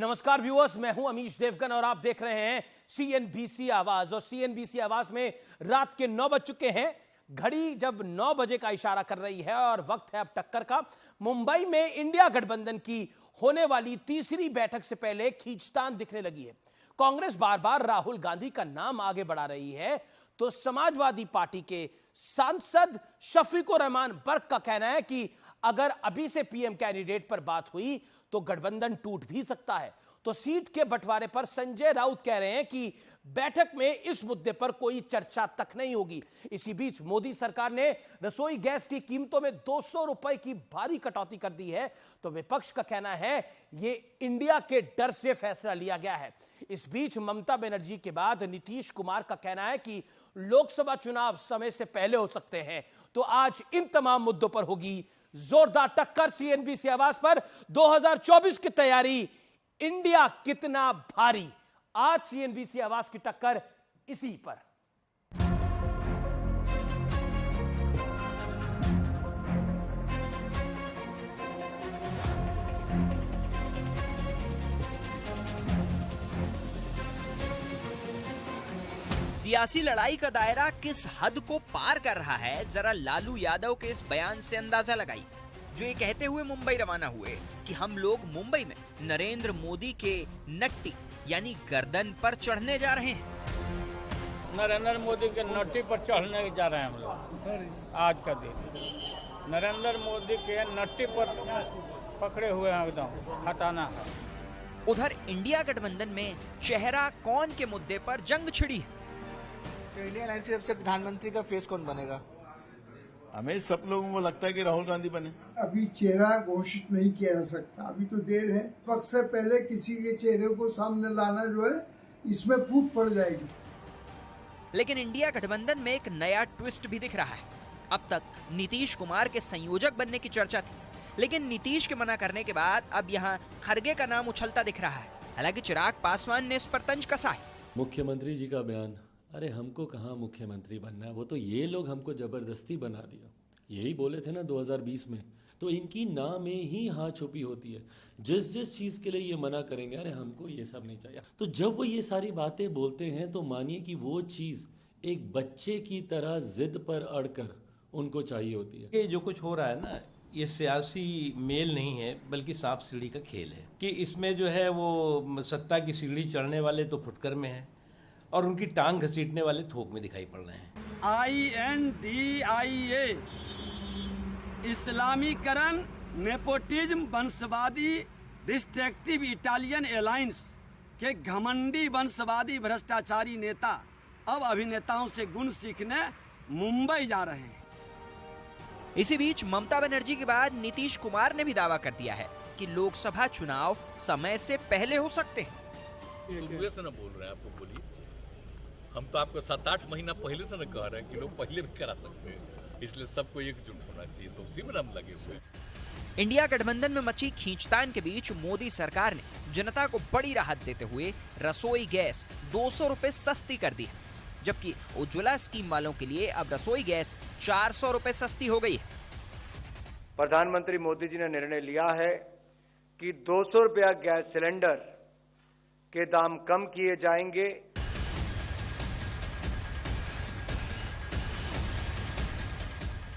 नमस्कार व्यूअर्स, मैं हूं अमीश देवगन और आप देख रहे हैं सीएनबीसी आवाज। और सीएनबीसी आवाज में रात के 9 बज चुके हैं। घड़ी जब 9 बजे का इशारा कर रही है और वक्त है अब टक्कर का। मुंबई में इंडिया गठबंधन की होने वाली तीसरी बैठक से पहले खींचतान दिखने लगी है। कांग्रेस बार बार राहुल गांधी का नाम आगे बढ़ा रही है, तो समाजवादी पार्टी के सांसद शफीकुर रहमान बर्क का कहना है कि अगर अभी से पीएम कैंडिडेट पर बात हुई तो गठबंधन टूट भी सकता है। तो सीट के बंटवारे पर संजय राउत कह रहे हैं कि बैठक में इस मुद्दे पर कोई चर्चा तक नहीं होगी। इसी बीच मोदी सरकार ने रसोई गैस की कीमतों में 200 रुपए की भारी कटौती कर दी है, तो विपक्ष का कहना है ये इंडिया के डर से फैसला लिया गया है। इस बीच ममता बनर्जी के बाद नीतीश कुमार का कहना है कि लोकसभा चुनाव समय से पहले हो सकते हैं। तो आज इन तमाम मुद्दों पर होगी जोरदार टक्कर। सीएनबीसी आवाज पर 2024 की तैयारी, इंडिया कितना भारी। आज सीएनबीसी आवाज की टक्कर इसी पर। सियासी लड़ाई का दायरा किस हद को पार कर रहा है, जरा लालू यादव के इस बयान से अंदाजा लगाइए, जो ये कहते हुए मुंबई रवाना हुए कि हम लोग मुंबई में नरेंद्र मोदी के नट्टी यानी गर्दन पर चढ़ने जा रहे हैं। नरेंद्र मोदी के नट्टी पर चढ़ने जा रहे हैं हम लोग। आज का दिन नरेंद्र मोदी के नट्टी पर पकड़े हुए हैं, एकदम हटाना है। उधर इंडिया गठबंधन में चेहरा कौन के मुद्दे पर जंग छिड़ी है। तो इंडिया अलायंस की तरफ से प्रधानमंत्री का फेस कौन बनेगा? हमें सब लोगों को लगता है कि राहुल गांधी बने। अभी चेहरा घोषित नहीं किया जा सकता, अभी तो देर है। वक्त से पहले किसी के चेहरे को सामने लाना जो है, इसमें फूट पड़ जाएगी। लेकिन इंडिया गठबंधन में एक नया ट्विस्ट भी दिख रहा है। अब तक नीतीश कुमार के संयोजक बनने की चर्चा थी, लेकिन नीतीश के मना करने के बाद अब यहाँ खरगे का नाम उछलता दिख रहा है। हालांकि चिराग पासवान ने इस पर तंज कसा है। मुख्यमंत्री जी का बयान, अरे हमको कहाँ मुख्यमंत्री बनना है, वो तो ये लोग हमको जबरदस्ती बना दिया। यही बोले थे ना 2020 में। तो इनकी ना में ही हाँ छुपी होती है। जिस जिस चीज़ के लिए ये मना करेंगे, अरे हमको ये सब नहीं चाहिए, तो जब वो ये सारी बातें बोलते हैं तो मानिए कि वो चीज़ एक बच्चे की तरह जिद पर अड़कर उनको चाहिए होती है। ये जो कुछ हो रहा है ना, ये सियासी मेल नहीं है, बल्कि सांप सीढ़ी का खेल है। कि इसमें जो है वो सत्ता की सीढ़ी चढ़ने वाले तो फुटकर में है और उनकी टांग घसीटने वाले थोक में दिखाई पड़ रहे हैं। INDIA इस्लामीकरण, नेपोटिज्म, वंशवादी, डिस्ट्रक्टिव इटालियन एलायंस के घमंडी वंशवादी भ्रष्टाचारी नेता अब अभिनेताओं से गुण सीखने मुंबई जा रहे हैं। इसी बीच ममता बनर्जी के बाद नीतीश कुमार ने भी दावा कर दिया है कि लोकसभा चुनाव समय से पहले हो सकते हैं। शुरू से न बोल रहे हैं, आपको बोलिए, हम तो आपको 7-8 महीना पहले से न कह रहे हैं कि लोग पहले भी करा सकते हैं, इसलिए सबको एकजुट होना चाहिए, तो उसी में हम लगे हुए हैं। इंडिया गठबंधन में मची खींचतान के बीच मोदी सरकार ने जनता को बड़ी राहत देते हुए रसोई गैस 200 रुपए सस्ती कर दी है, जबकि उज्ज्वला स्कीम वालों के लिए अब रसोई गैस 400 रुपए सस्ती हो गई है। प्रधानमंत्री मोदी जी ने निर्णय लिया है कि 200 रुपया गैस सिलेंडर के दाम कम किए जाएंगे।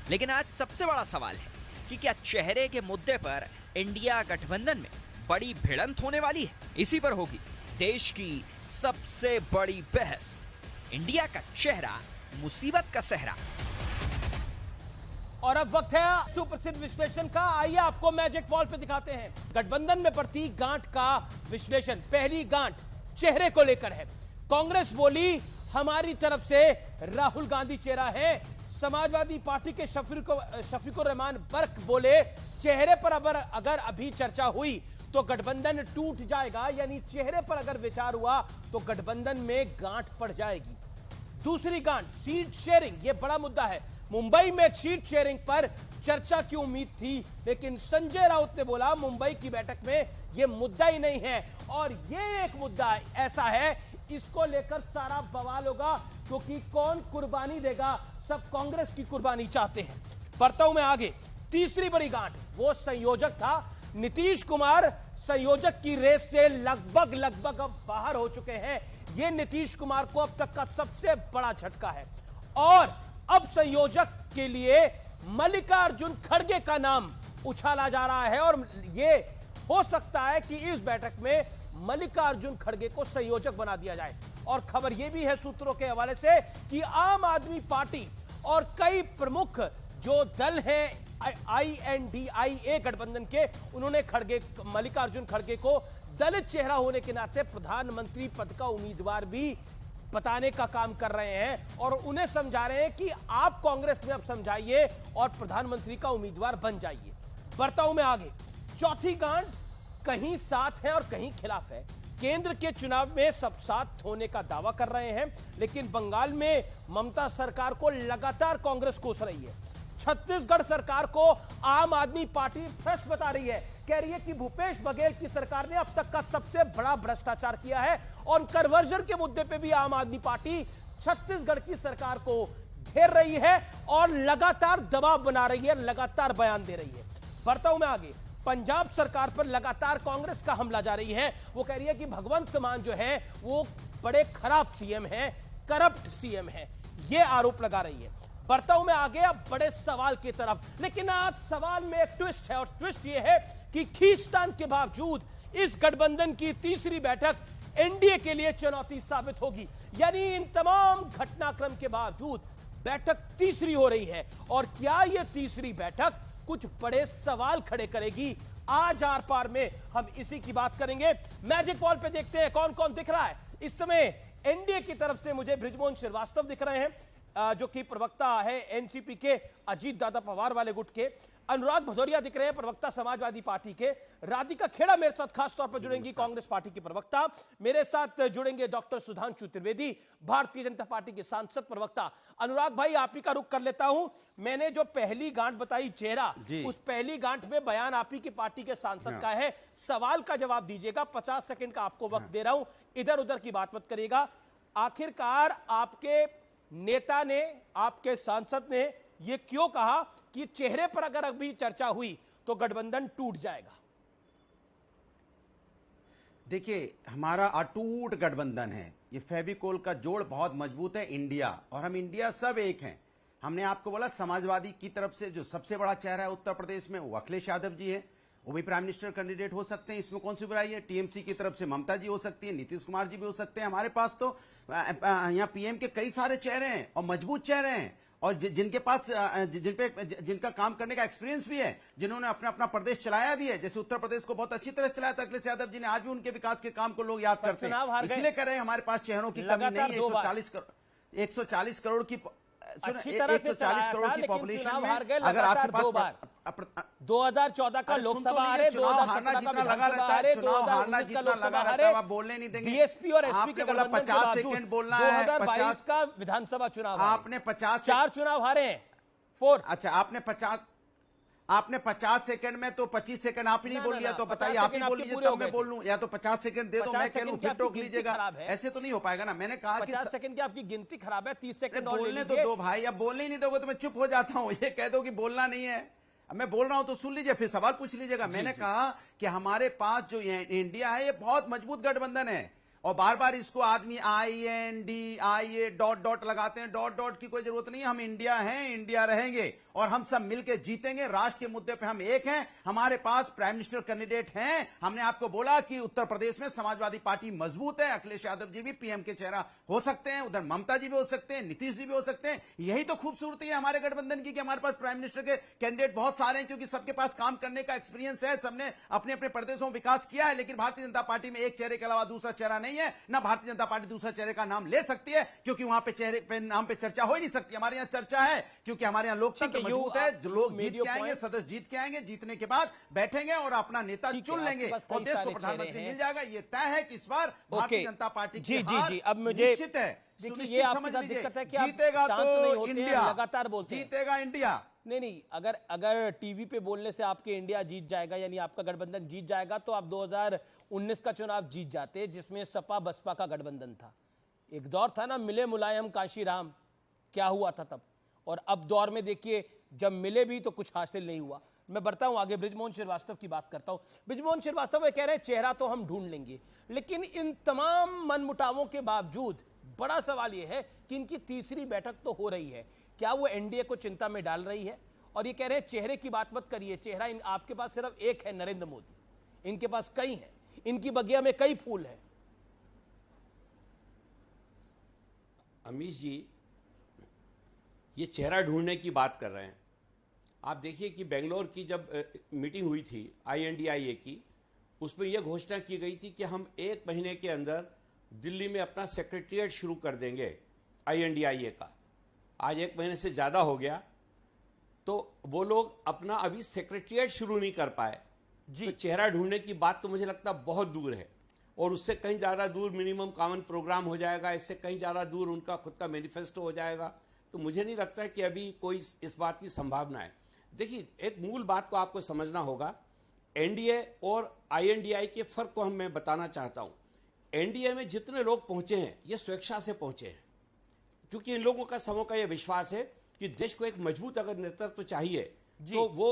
लेकिन आज सबसे बड़ा सवाल है कि क्या चेहरे के मुद्दे पर इंडिया गठबंधन में बड़ी भिड़ंत होने वाली है। इसी पर होगी देश की सबसे बड़ी बहस, इंडिया का चेहरा, मुसीबत का सेहरा। और अब वक्त है सुप्रसिद्ध विश्लेषण का। आइए आपको मैजिक वॉल पे दिखाते हैं गठबंधन में बढ़ती गांठ का विश्लेषण। पहली गांठ चेहरे को लेकर है। कांग्रेस बोली हमारी तरफ से राहुल गांधी चेहरा है। समाजवादी पार्टी के शफीकुर रहमान बर्क बोले चेहरे पर अगर अभी चर्चा हुई तो गठबंधन टूट जाएगा, यानी चेहरे पर अगर विचार हुआ तो गठबंधन में गांठ पड़ जाएगी। दूसरी गांठ सीट शेयरिंग, यह बड़ा मुद्दा है। मुंबई में सीट शेयरिंग पर चर्चा की उम्मीद थी, लेकिन संजय राउत ने बोला मुंबई की बैठक में यह मुद्दा ही नहीं है। और यह एक मुद्दा ऐसा है, इसको लेकर सारा बवाल होगा, क्योंकि कौन कुर्बानी देगा, सब कांग्रेस की कुर्बानी चाहते हैं। बढ़ता हूं मैं आगे। तीसरी बड़ी गांठ, वो संयोजक था नीतीश कुमार संयोजक की रेस से लगभग अब बाहर हो चुके हैं। यह नीतीश कुमार को अब तक का सबसे बड़ा झटका है और अब संयोजक के लिए मल्लिकार्जुन खड़गे का नाम उछाला जा रहा है और यह हो सकता है कि इस बैठक में मल्लिकार्जुन खड़गे को संयोजक बना दिया जाए। और खबर यह भी है सूत्रों के हवाले से कि आम आदमी पार्टी और कई प्रमुख जो दल हैं INDIA गठबंधन के, उन्होंने मल्लिकार्जुन खड़गे को दलित चेहरा होने के नाते प्रधानमंत्री पद का उम्मीदवार भी बताने का काम कर रहे हैं और उन्हें समझा रहे हैं कि आप कांग्रेस में अब समझाइए और प्रधानमंत्री का उम्मीदवार बन जाइए। बढ़ता हूं मैं आगे। चौथी गांठ कहीं साथ है और कहीं खिलाफ है। केंद्र के चुनाव में सब साथ होने का दावा कर रहे हैं, लेकिन बंगाल में ममता सरकार को लगातार कांग्रेस कोस रही है। छत्तीसगढ़ सरकार को आम आदमी पार्टी फ्रेश बता रही है, कह रही है कि भूपेश बघेल की सरकार ने अब तक का सबसे बड़ा भ्रष्टाचार किया है और कन्वर्जन के मुद्दे पे भी आम आदमी पार्टी छत्तीसगढ़ की सरकार को घेर रही है और लगातार दबाव बना रही है, लगातार बयान दे रही है। बढ़ता हूं मैं आगे। पंजाब सरकार पर लगातार कांग्रेस का हमला जारी है। वो कह रही है कि भगवंत मान जो है वो बड़े खराब सीएम हैं, करप्ट सीएम हैं, ये आरोप लगा रही है। बढ़ता हूं मैं आगे अब बड़े सवाल की तरफ, लेकिन आज सवाल में एक ट्विस्ट है और ट्विस्ट ये है कि खींचतान के बावजूद इस गठबंधन की तीसरी बैठक एनडीए के लिए चुनौती साबित होगी। यानी इन तमाम घटनाक्रम के बावजूद बैठक तीसरी हो रही है और क्या यह तीसरी बैठक कुछ बड़े सवाल खड़े करेगी? आज आर पार में हम इसी की बात करेंगे। मैजिक वॉल पे देखते हैं कौन कौन दिख रहा है। इस समय एनडीए की तरफ से मुझे बृजमोहन श्रीवास्तव दिख रहे हैं, जो कि प्रवक्ता है एनसीपी के, अजीत दादा पवार वाले गुट के। अनुराग भदौरिया दिख रहे हैं, प्रवक्ता समाजवादी पार्टी के। राधिका खेड़ा मेरे साथ खास तौर पर जुड़ेंगी, कांग्रेस पार्टी की प्रवक्ता। मेरे साथ जुड़ेंगे डॉक्टर सुधांशु त्रिवेदी, भारतीय जनता पार्टी के सांसद प्रवक्ता। अनुराग भाई, आप ही का रुख कर लेता हूं। मैंने जो पहली गांठ बताई चेहरा, उस पहली गांठ में बयान आप ही की पार्टी के सांसद का है। सवाल का जवाब दीजिएगा, 50 सेकंड का आपको वक्त दे रहा हूं, इधर उधर की बात मत करिएगा। आखिरकार आपके नेता ने, आपके सांसद ने यह क्यों कहा कि चेहरे पर अगर अभी चर्चा हुई तो गठबंधन टूट जाएगा? देखिए, हमारा अटूट गठबंधन है। ये फेविकोल का जोड़ बहुत मजबूत है, इंडिया, और हम इंडिया सब एक हैं। हमने आपको बोला समाजवादी की तरफ से जो सबसे बड़ा चेहरा है उत्तर प्रदेश में वो अखिलेश यादव जी है, वो भी प्राइम मिनिस्टर कैंडिडेट हो सकते हैं, इसमें कौन सी बुराई है। टीएमसी की तरफ से ममता जी हो सकती है, नीतीश कुमार जी भी हो सकते हैं। हमारे पास तो यहाँ पीएम के कई सारे चेहरे हैं और मजबूत चेहरे हैं और जिनके पास जिनका काम करने का एक्सपीरियंस भी है, जिन्होंने अपना अपना प्रदेश चलाया भी है। जैसे उत्तर प्रदेश को बहुत अच्छी तरह चलाया था अखिलेश यादव जी ने, आज भी उनके विकास के काम को लोग याद करते हैं। इसलिए कह रहे हैं हमारे पास चेहरों की कमी नहीं है। 140 करोड़ की 140 करोड़ की पॉपुलेशन में अगर आपके पास 2014 का लोकसभा हारे, 2017 का विधानसभा हारे, 2019 का लोकसभा हारे, बोलने नहीं देंगे। बीएसपी और एसपी के गठबंधन के 50 सेकंड बोलना है। 2022 का विधानसभा चुनाव आपने 4 चुनाव हारे हैं, 4। अच्छा, आपने 50 सेकंड में तो 25 सेकंड आप ही नहीं बोल लिया, तो बताइए आप ही बोल लीजिए तब मैं बोल लूं, या तो 50 सेकंड दे दो, मैं कह लूं फिर टोक लीजिएगा। ऐसे तो नहीं हो पाएगा ना। मैंने कहा कि 50 सेकंड की आपकी गिनती खराब है, 30 सेकंड और बोलने तो दो भाई। अब बोलने ही नहीं दोगे तो मैं चुप हो जाता हूं। ये कह दो कि बोलना नहीं है, अब मैं बोल रहा हूं तो सुन लीजिए, फिर सवाल पूछ लीजिएगा। मैंने कहा कि हमारे पास जो इंडिया है ये बहुत मजबूत गठबंधन है और बार बार इसको आदमी INDIA डॉट लगाते हैं। डॉट की कोई जरूरत नहीं है। हम इंडिया हैं, इंडिया रहेंगे और हम सब मिलकर जीतेंगे। राष्ट्र के मुद्दे पे हम एक हैं। हमारे पास प्राइम मिनिस्टर कैंडिडेट हैं। हमने आपको बोला कि उत्तर प्रदेश में समाजवादी पार्टी मजबूत है, अखिलेश यादव जी भी पीएम के चेहरा हो सकते हैं, उधर ममता जी भी हो सकते हैं, नीतीश जी भी हो सकते हैं। यही तो खूबसूरती है हमारे गठबंधन की कि हमारे पास प्राइम मिनिस्टर के कैंडिडेट बहुत सारे हैं, क्योंकि सबके पास काम करने का एक्सपीरियंस है, सबने अपने अपने प्रदेशों में विकास किया है। लेकिन भारतीय जनता पार्टी में एक चेहरे के अलावा दूसरा चेहरा नहीं है, ना भारतीय जनता पार्टी दूसरा चेहरे का नाम ले सकती है, क्योंकि वहां पे चेहरे पे नाम पे चर्चा हो ही नहीं सकती। हमारे यहाँ चर्चा है क्योंकि हमारे यहाँ लोकतंत्र मजबूत है। जो लोग जीत के आएंगे, सदस्य जीत के आएंगे, जीतने के बाद बैठेंगे और अपना नेता चुन लेंगे और देश को प्रधानमंत्री मिल जाएगा। ये तय है कि इस बार भारतीय जनता पार्टी की हार अब मुझे निश्चित है। देखिए, ये आपके साथ दिक्कत है कि आप जीतेगा शांत तो नहीं होते हैं, इंडिया लगातार बोलते हैं। जीतेगा इंडिया। नहीं, अगर टीवी पे बोलने से आपके इंडिया जीत जाएगा, यानी आपका गठबंधन जीत जाएगा, तो आप 2019 का चुनाव जीत जाते, जिसमें सपा बसपा का गठबंधन था। एक दौर था ना, मिले मुलायम काशीराम, क्या हुआ था तब। और अब दौर में देखिए, जब मिले भी तो कुछ हासिल नहीं हुआ। मैं बढ़ता हूं आगे, बृजमोहन श्रीवास्तव की बात करता हूं। बृजमोहन श्रीवास्तव ये कह रहे हैं चेहरा तो हम ढूंढ लेंगे, लेकिन इन तमाम मनमुटावों के बावजूद बड़ा सवाल यह है कि इनकी तीसरी बैठक तो हो रही है, क्या वो एनडीए को चिंता में डाल रही है? और ये कह रहे हैं चेहरे की बात मत करिए, चेहरा आपके पास सिर्फ एक है, नरेंद्र मोदी, इनके पास कई हैं, इनकी बगिया में कई फूल हैं। अमीश जी, ये चेहरा ढूंढने की बात कर रहे हैं। आप देखिए कि बेंगलोर की जब मीटिंग हुई थी INDIA की, उसमें यह घोषणा की गई थी कि हम 1 महीने के अंदर दिल्ली में अपना सेक्रेटरिएट शुरू कर देंगे INDIA का। आज 1 महीने से ज़्यादा हो गया, तो वो लोग अपना अभी सेक्रेटरिएट शुरू नहीं कर पाए जी। तो चेहरा ढूंढने की बात तो मुझे लगता बहुत दूर है, और उससे कहीं ज़्यादा दूर मिनिमम कॉमन प्रोग्राम हो जाएगा, इससे कहीं ज़्यादा दूर उनका खुद का मैनिफेस्टो हो जाएगा। तो मुझे नहीं लगता है कि अभी कोई इस बात की संभावना है। देखिए, एक मूल बात को आपको समझना होगा, एनडीए और INDI के फर्क को मैं बताना चाहता हूं। एनडीए में जितने लोग पहुंचे हैं, ये स्वेच्छा से पहुंचे हैं, क्योंकि इन लोगों का समूह का यह विश्वास है कि देश को एक मजबूत अगर नेतृत्व चाहिए तो वो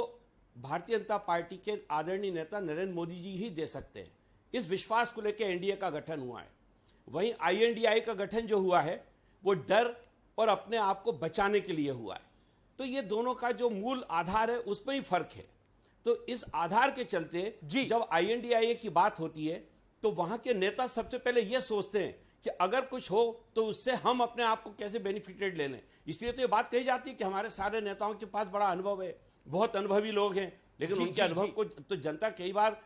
भारतीय जनता पार्टी के आदरणीय नेता नरेंद्र मोदी जी ही दे सकते हैं। इस विश्वास को लेकर एनडीए का गठन हुआ है। वहीं INDI का गठन जो हुआ है वो डर और अपने आप को बचाने के लिए हुआ है। तो ये दोनों का जो मूल आधार है उसमें ही फर्क है। तो इस आधार के चलते जब INDIA की बात होती है तो वहां के नेता सबसे पहले ये सोचते हैं कि अगर कुछ हो तो उससे हम अपने आप को कैसे बेनिफिटेड ले लें। इसलिए तो ये बात कही जाती है कि हमारे सारे नेताओं के पास बड़ा अनुभव है, बहुत अनुभवी लोग हैं, लेकिन उनके अनुभव को तो जनता कई बार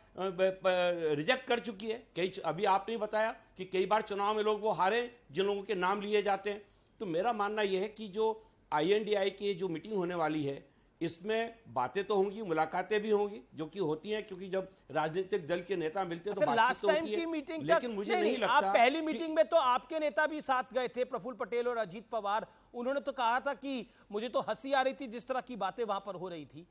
रिजेक्ट कर चुकी है। अभी आपने बताया कि कई बार चुनाव में लोग वो हारे जिन लोगों के नाम लिए जाते हैं। तो मेरा मानना यह है कि जो INDI की जो मीटिंग होने वाली है, इसमें बातें तो होंगी, मुलाकातें भी होंगी, जो कि होती हैं, क्योंकि जब राजनीतिक दल के नेता मिलते हैं तो बातचीत तो होती है। लेकिन मुझे नहीं लगता, आप पहली मीटिंग में तो आपके नेता भी साथ गए थे, प्रफुल्ल पटेल और अजीत पवार। उन्होंने तो कहा था कि मुझे तो हंसी आ रही थी जिस तरह की बातें वहां पर हो रही थी।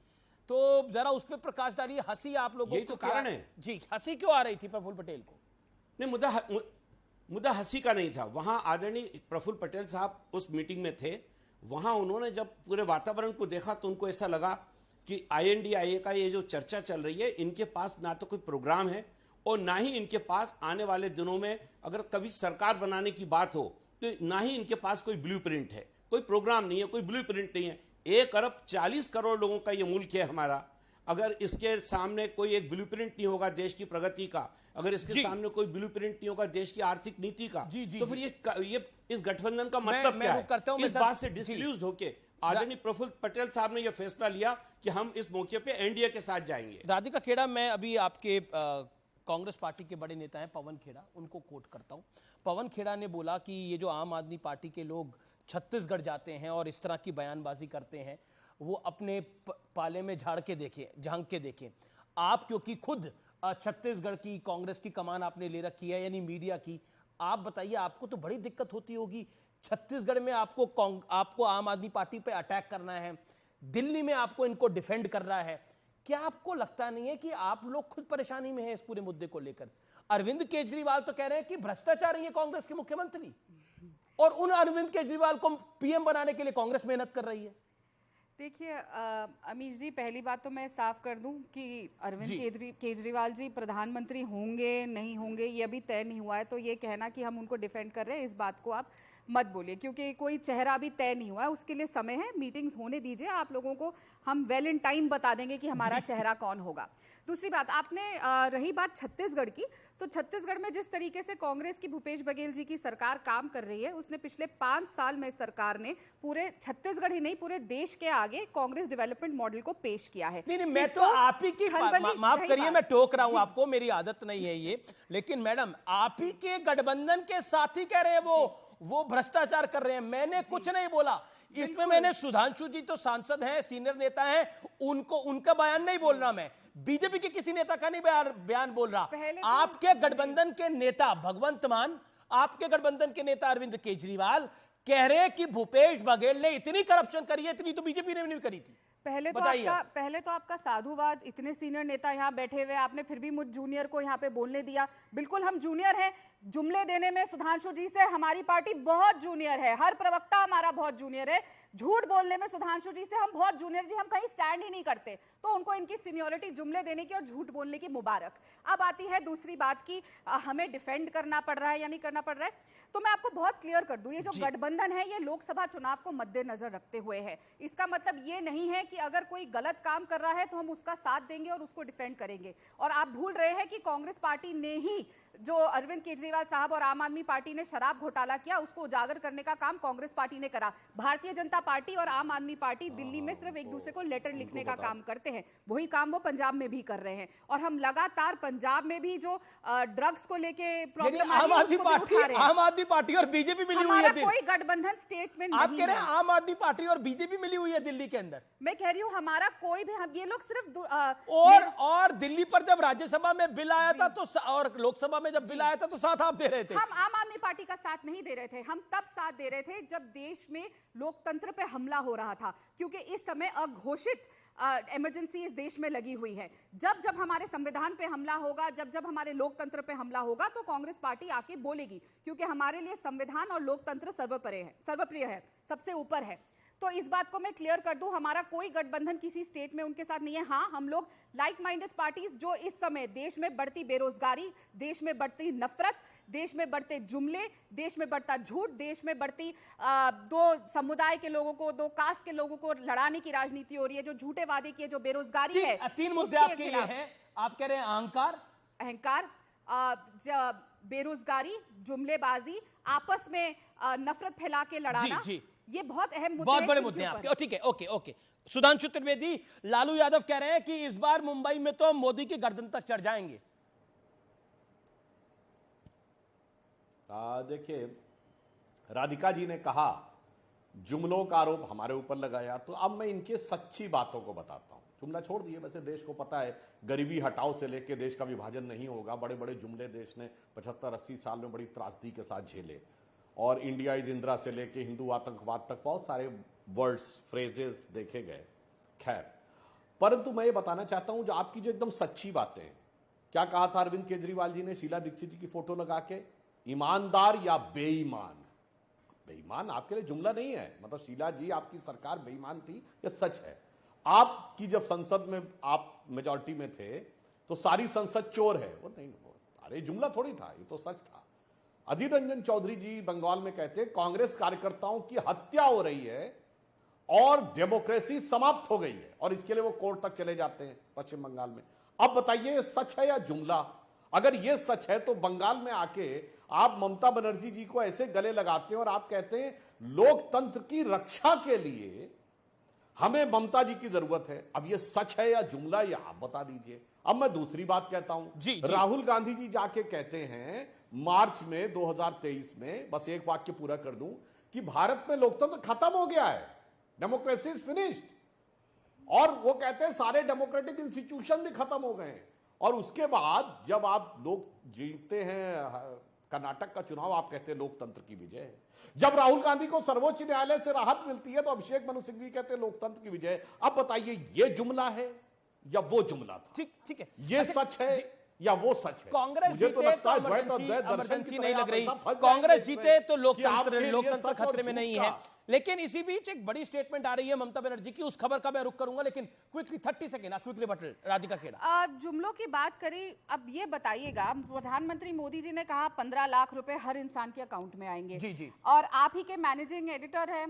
तो जरा उस पर प्रकाश डालिए, हंसी आप लोगों यही तो कारण है जी, हंसी क्यों आ रही थी प्रफुल्ल पटेल को? नहीं, मुद्दा हंसी का नहीं था। वहां आदरणीय प्रफुल्ल पटेल साहब उस मीटिंग में थे। वहां उन्होंने जब पूरे वातावरण को देखा तो उनको ऐसा लगा कि INDIA का ये जो चर्चा चल रही है, इनके पास ना तो कोई प्रोग्राम है और ना ही इनके पास आने वाले दिनों में अगर कभी सरकार बनाने की बात हो तो ना ही इनके पास कोई ब्लूप्रिंट है, कोई प्रोग्राम नहीं है, कोई ब्लूप्रिंट नहीं है। 1 अरब 40 करोड़ लोगों का ये मुल्क है हमारा। अगर इसके सामने कोई एक ब्लूप्रिंट नहीं होगा देश की प्रगति का, अगर इसके सामने कोई ब्लूप्रिंट नहीं होगा देश की आर्थिक नीति का, तो फिर ये इस गठबंधन का मतलब क्या है? इस बात से डिसल्यूज्ड होके आदरणीय प्रफुल्ल पटेल साहब ने यह फैसला लिया कि हम इस मौके पे एनडीए के साथ जाएंगे। राधिका खेड़ा, मैं अभी आपके कांग्रेस पार्टी के बड़े नेता हैं पवन खेड़ा, उनको कोट करता हूं। पवन खेड़ा ने बोला कि ये जो आम आदमी पार्टी के लोग छत्तीसगढ़ जाते हैं और इस तरह की बयानबाजी करते हैं, वो अपने पाले में झांक के देखें। आप क्योंकि खुद छत्तीसगढ़ की कांग्रेस की कमान आपने ले रखी है, यानी मीडिया की, आप बताइए, आपको तो बड़ी दिक्कत होती होगी छत्तीसगढ़ में। आपको आम आदमी पार्टी पे अटैक करना है, दिल्ली में आपको इनको डिफेंड कर रहा है। क्या आपको लगता नहीं है कि आप लोग खुद परेशानी में हैं इस पूरे मुद्दे को लेकर? अरविंद केजरीवाल तो कह रहे हैं कि भ्रष्टाचारी है कांग्रेस के मुख्यमंत्री, और उन अरविंद केजरीवाल को PM बनाने के लिए कांग्रेस मेहनत कर रही है। देखिए अमीश जी, पहली बात तो मैं साफ कर दूं कि अरविंद केजरीवाल जी प्रधानमंत्री होंगे नहीं होंगे ये अभी तय नहीं हुआ है। तो ये कहना कि हम उनको डिफेंड कर रहे हैं, इस बात को आप मत बोलिए, क्योंकि कोई चेहरा अभी तय नहीं हुआ है। उसके लिए समय है, मीटिंग्स होने दीजिए, आप लोगों को हम वेल इन टाइम बता देंगे कि हमारा चेहरा कौन होगा। दूसरी बात, आपने रही बात छत्तीसगढ़ की, तो छत्तीसगढ़ में जिस तरीके से कांग्रेस की भूपेश बघेल जी की सरकार काम कर रही है, उसने पिछले 5 साल में सरकार ने पूरे छत्तीसगढ़ ही नहीं पूरे देश के आगे कांग्रेस डेवलपमेंट मॉडल को पेश किया है। नहीं, मैं तो आप ही की माफ करिए, मैं टोक रहा हूं आपको, मेरी आदत नहीं है ये, लेकिन मैडम आप ही के गठबंधन के साथी कह रहे हैं वो भ्रष्टाचार कर रहे हैं। मैंने कुछ नहीं बोला इसमें। मैंने सुधांशु जी तो सांसद हैं, सीनियर नेता हैं, उनका बयान नहीं बोल रहा, मैं बीजेपी के किसी नेता का नहीं बयान बोल रहा। आपके गठबंधन के नेता भगवंत मान, आपके गठबंधन के नेता अरविंद केजरीवाल कह रहे हैं कि भूपेश बघेल ने इतनी करप्शन करी है, इतनी तो बीजेपी ने नहीं करी थी। पहले तो आपका साधुवाद, इतने सीनियर नेता यहाँ बैठे हुए, आपने फिर भी मुझ जूनियर को यहाँ पे बोलने दिया। बिल्कुल हम जूनियर हैं, जुमले देने में सुधांशु जी से हमारी पार्टी बहुत जूनियर है, हर प्रवक्ता हमारा बहुत जूनियर है। झूठ बोलने में सुधांशु जी से हम बहुत जूनियर जी, हम कहीं स्टैंड ही नहीं करते, तो उनको इनकी सीनियरिटी जुमले देने की और झूठ बोलने की मुबारक। अब आती है दूसरी बात की हमें डिफेंड करना पड़ रहा है या नहीं करना पड़ रहा है। तो मैं आपको बहुत क्लियर कर दूं, ये जो गठबंधन है ये लोकसभा चुनाव को मद्देनजर रखते हुए है। इसका मतलब ये नहीं है कि अगर कोई गलत काम कर रहा है तो हम उसका साथ देंगे और उसको डिफेंड करेंगे। और आप भूल रहे हैं कि कांग्रेस पार्टी ने ही, जो अरविंद केजरीवाल साहब और आम आदमी पार्टी ने शराब घोटाला किया, उसको उजागर करने का काम कांग्रेस पार्टी ने करा। भारतीय जनता पार्टी और आम आदमी पार्टी दिल्ली में सिर्फ एक दूसरे को लेटर लिखने का काम करते हैं, वही काम वो पंजाब में भी कर रहे हैं। और हम लगातार पंजाब में भी जो ड्रग्स को लेके प्रॉब्लम आम आदमी पार्टी और बीजेपी मिली हुई है। कोई गठबंधन स्टेट में नहीं। आप कह रहे हैं आम आदमी पार्टी और बीजेपी मिली हुई है दिल्ली के अंदर? मैं कह रही हूँ हमारा कोई भी, हम ये लोग सिर्फ और दिल्ली पर जब राज्यसभा में बिल आया था तो, और लोकसभा में जब बिल आया था तो साथ आप दे रहे थे। हम आम आदमी पार्टी का साथ नहीं दे रहे थे, हम तब साथ दे रहे थे जब देश में लोकतंत्र पे हमला हो रहा था, क्योंकि इस समय अघोषित इमरजेंसी इस देश में लगी हुई है। जब जब हमारे संविधान पे हमला होगा, जब जब हमारे लोकतंत्र पे हमला होगा, तो कांग्रेस पार्टी आके बोलेगी, क्योंकि हमारे लिए संविधान और लोकतंत्र सर्वप्रिय है, सबसे ऊपर है। तो इस बात को मैं क्लियर कर दूं, हमारा कोई गठबंधन किसी स्टेट में उनके साथ नहीं है। हाँ, हम लोग लाइक माइंडेड पार्टीज जो इस समय देश में बढ़ती बेरोजगारी, देश में बढ़ती नफरत, देश में बढ़ते जुमले, देश में बढ़ता झूठ, देश में बढ़ती दो समुदाय के लोगों को, दो कास्ट के लोगों को लड़ाने की राजनीति हो रही है, जो झूठे वादे किए, जो बेरोजगारी है। तीन मुद्दे आपके ये हैं। आप कह रहे हैं अहंकार, बेरोजगारी, जुमलेबाजी, आपस में नफरत फैला के लड़ाना, ये बहुत अहम मुद्दे, बहुत बड़े मुद्दे हैं आपके। ठीक है, ओके। सुधांशु त्रिवेदी, लालू यादव कह रहे हैं कि इस बार मुंबई में तो मोदी की गर्दन तक चढ़ जाएंगे। देखिए, राधिका जी ने कहा जुमलों का आरोप हमारे ऊपर लगाया, तो अब मैं इनके सच्ची बातों को बताता हूं। जुमला छोड़ दिए, वैसे देश को पता है गरीबी हटाओ से लेके देश का विभाजन नहीं होगा। बड़े बड़े जुमले देश ने 75-80 साल में बड़ी त्रासदी के साथ झेले, और इंडिया इज इंदिरा से लेके हिंदू आतंकवाद तक बहुत सारे वर्ड्स, फ्रेजेस देखे गए। खैर, परंतु मैं ये बताना चाहता हूं, जो आपकी जो एकदम सच्ची बातें हैं, क्या कहा था अरविंद केजरीवाल जी ने शीला दीक्षित जी की फोटो लगा के? ईमानदार या बेईमान? बेईमान आपके लिए जुमला नहीं है, मतलब शीला जी आपकी सरकार बेईमान थी, यह सच है। आपकी जब संसद में आप मेजॉरिटी में थे तो सारी संसद चोर है, वो नहीं, अरे जुमला थोड़ी था, ये तो सच था। अधीर रंजन चौधरी जी बंगाल में कहते हैं कांग्रेस कार्यकर्ताओं की हत्या हो रही है और डेमोक्रेसी समाप्त हो गई है, और इसके लिए वो कोर्ट तक चले जाते हैं पश्चिम बंगाल में। अब बताइए ये सच है या जुमला? अगर ये सच है तो बंगाल में आके आप ममता बनर्जी जी को ऐसे गले लगाते हैं और आप कहते हैं लोकतंत्र की रक्षा के लिए हमें ममता जी की जरूरत है। अब ये सच है या जुमला, ये आप बता दीजिए। अब मैं दूसरी बात कहता हूं, राहुल गांधी जी जाके कहते हैं मार्च में 2023 में, बस एक वाक्य पूरा कर दूं, कि भारत में लोकतंत्र खत्म हो गया है, डेमोक्रेसी इज फिनिश्ड। और वो कहते हैं सारे डेमोक्रेटिक इंस्टीट्यूशन भी खत्म हो गए हैं। और उसके बाद जब आप लोग जीतते हैं कर्नाटक का चुनाव, आप कहते हैं लोकतंत्र की विजय है। जब राहुल गांधी को सर्वोच्च न्यायालय से राहत मिलती है तो अभिषेक मनु सिंघवी कहते हैं लोकतंत्र की विजय। अब बताइए ये जुमला है या वो जुमला था? ठीक है, ये सच है या वो सच है? कांग्रेस मुझे तो लगता है इमरजेंसी नहीं लग रही, कांग्रेस जीते तो लोकतंत्र खतरे में नहीं है। लेकिन इसी बीच एक बड़ी स्टेटमेंट आ रही है ममता बनर्जी की, उस खबर का मैं रुख करूंगा, लेकिन क्विकली 30 सेकंड क्विकली बटल राधिका खेड़ा। जुमलों की बात करें, अब ये बताइएगा, प्रधानमंत्री मोदी जी ने कहा 15 लाख रुपए हर इंसान के अकाउंट में आएंगे। जी। और आप ही के मैनेजिंग एडिटर है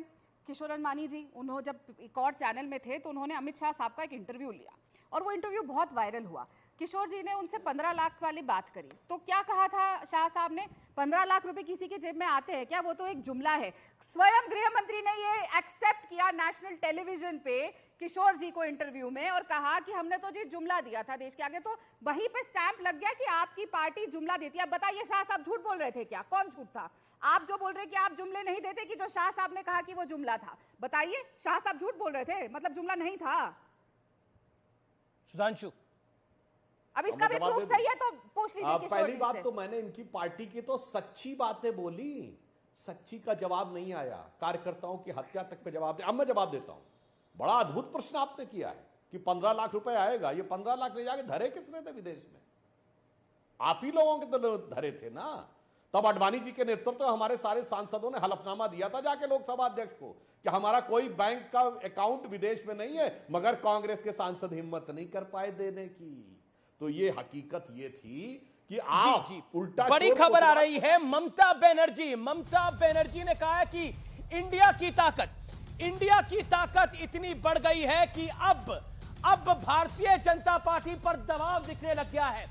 किशोर अनवानी जी, उन्होंने जब एक और चैनल में थे तो उन्होंने अमित शाह साहब का एक इंटरव्यू लिया और वो इंटरव्यू बहुत वायरल हुआ। किशोर जी ने उनसे 15 लाख वाली बात करी, तो क्या कहा था शाह साहब ने? 15 लाख रुपए किसी के जेब में आते हैं क्या? वो तो एक जुमला है। स्वयं गृह मंत्री ने ये एक्सेप्ट किया नेशनल टेलीविजन पे किशोर जी को इंटरव्यू में, और कहा कि हमने तो जी जुमला दिया था देश के आगे। तो वहीं पे स्टैंप लग गया कि आपकी पार्टी जुमला देती है। अब बताइए शाह साहब झूठ बोल रहे थे क्या? कौन झूठ था? आप जो बोल रहे कि आप जुमले नहीं देते, कि जो शाह साहब ने कहा कि वो जुमला था? बताइए, शाह साहब झूठ बोल रहे थे, मतलब जुमला नहीं था। सुधांशु, अब इसका भी प्रूफ चाहिए तो पूछ लीजिए किशोर जी से। पहली बात तो मैंने इनकी पार्टी की तो सच्ची बातें बोली, सच्ची का जवाब नहीं आया। कार्यकर्ताओं की हत्या तक पे जवाब दे। अब मैं जवाब देता हूं। बड़ा अद्भुत प्रश्न आपने किया है कि 15 लाख रुपए आएगा। ये 15 लाख ले जाके धरे किसने थे विदेश में? आप ही लोगों के तो धरे थे ना। तब आडवाणी जी के नेतृत्व में हमारे सारे सांसदों ने हलफनामा दिया था जाके लोकसभा अध्यक्ष को कि हमारा कोई बैंक का अकाउंट विदेश में नहीं है, मगर कांग्रेस के सांसद हिम्मत नहीं कर पाए देने की। तो ये हकीकत ये थी कि आप उल्टा बड़ी खबर आ रही है। ममता बनर्जी ने कहा है कि इंडिया की ताकत इतनी बढ़ गई है कि अब भारतीय जनता पार्टी पर दबाव दिखने लग गया है।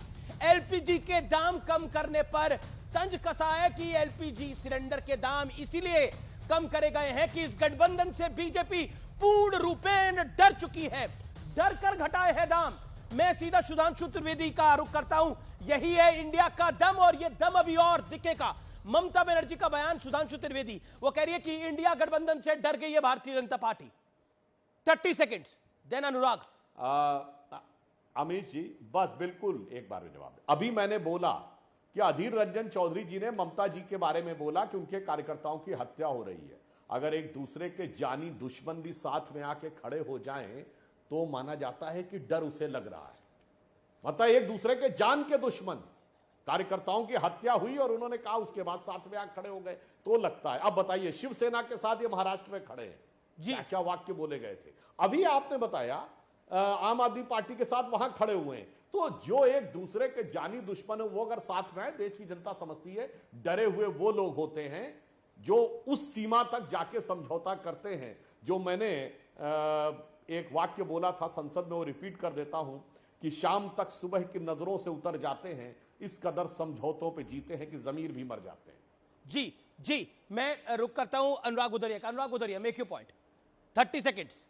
एलपीजी के दाम कम करने पर तंज कसा है कि एलपीजी सिलेंडर के दाम इसीलिए कम करे गए हैं कि इस गठबंधन से बीजेपी पूर्ण रूपेण डर चुकी है, डर कर घटाए हैं दाम। मैं सीधा सुधांशु त्रिवेदी का आरोप करता हूं, यही है इंडिया का दम और यह दम अभी और दिखेगा। ममता बनर्जी का बयान, सुधांशु त्रिवेदी, वो कह रही है कि इंडिया गठबंधन से डर गई है Bharatiya Janata party. 30 seconds, then अनुराग। अमित जी, बस बिल्कुल एक बार में जवाब दे। अभी मैंने बोला कि अधीर रंजन चौधरी जी ने ममता जी के बारे में बोला कि उनके कार्यकर्ताओं की हत्या हो रही है। अगर एक दूसरे के जानी दुश्मन भी साथ में आके खड़े हो जाएं तो माना जाता है कि डर उसे लग रहा है। मतलब एक दूसरे के जान के दुश्मन कार्यकर्ताओं की हत्या हुई और उन्होंने कहा उसके बाद साथ में आके खड़े हो गए तो लगता है। अब बताइए, शिवसेना के साथ ये महाराष्ट्र में खड़े हैं, क्या क्या वाक्य बोले गए थे। अभी आपने बताया आम आदमी पार्टी के साथ वहां खड़े हुए हैं। तो जो एक दूसरे के जानी दुश्मन है वो अगर साथ में आए, देश की जनता समझती है डरे हुए वो लोग होते हैं जो उस सीमा तक जाके समझौता करते हैं। जो मैंने एक वाक्य बोला था संसद में, वो रिपीट कर देता हूं कि शाम तक सुबह की नजरों से उतर जाते हैं, इस कदर समझौतों पे जीते हैं कि जमीर भी मर जाते हैं। जी, मैं रुक करता हूं अनुराग उधरिया का। अनुराग उधरिया, मेक योर पॉइंट। 30 सेकेंड्स।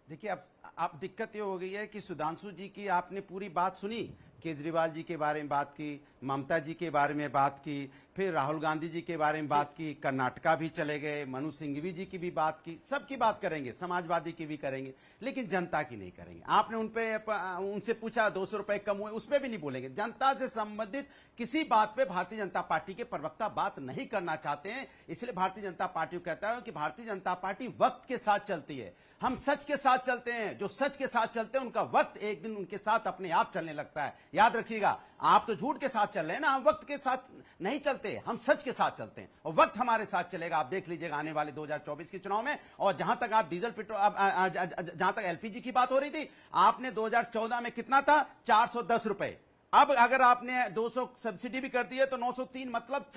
देखिए, अब दिक्कत ये हो गई है कि सुधांशु जी की आपने पूरी बात सुनी, केजरीवाल जी के बारे में बात की, ममता जी के बारे में बात की, फिर राहुल गांधी जी के बारे में बात की, कर्नाटका भी चले गए, मनु सिंघवी जी की भी बात की, सबकी बात करेंगे, समाजवादी की भी करेंगे, लेकिन जनता की नहीं करेंगे। आपने उनसे पूछा 200 रुपए कम हुए, उस पर भी नहीं बोलेंगे। जनता से संबंधित किसी बात पे भारतीय जनता पार्टी के प्रवक्ता बात नहीं करना चाहते हैं। इसलिए भारतीय जनता पार्टी को कहता है कि भारतीय जनता पार्टी वक्त के साथ चलती है, हम सच के साथ चलते हैं। जो सच के साथ चलते हैं उनका वक्त एक दिन उनके साथ अपने आप चलने लगता है। याद रखिएगा, आप तो झूठ के साथ चल रहे हैं ना, हम वक्त के साथ नहीं चलते, हम सच के साथ चलते हैं और वक्त हमारे साथ चलेगा। आप देख लीजिएगा आने वाले 2024 के चुनाव में। और जहां तक आप डीजल पेट्रोल, जहां तक एलपीजी की बात हो रही थी, आपने 2014 में कितना था, 410 रुपए। अब अगर आपने 200 सब्सिडी भी कर दी है तो 903, मतलब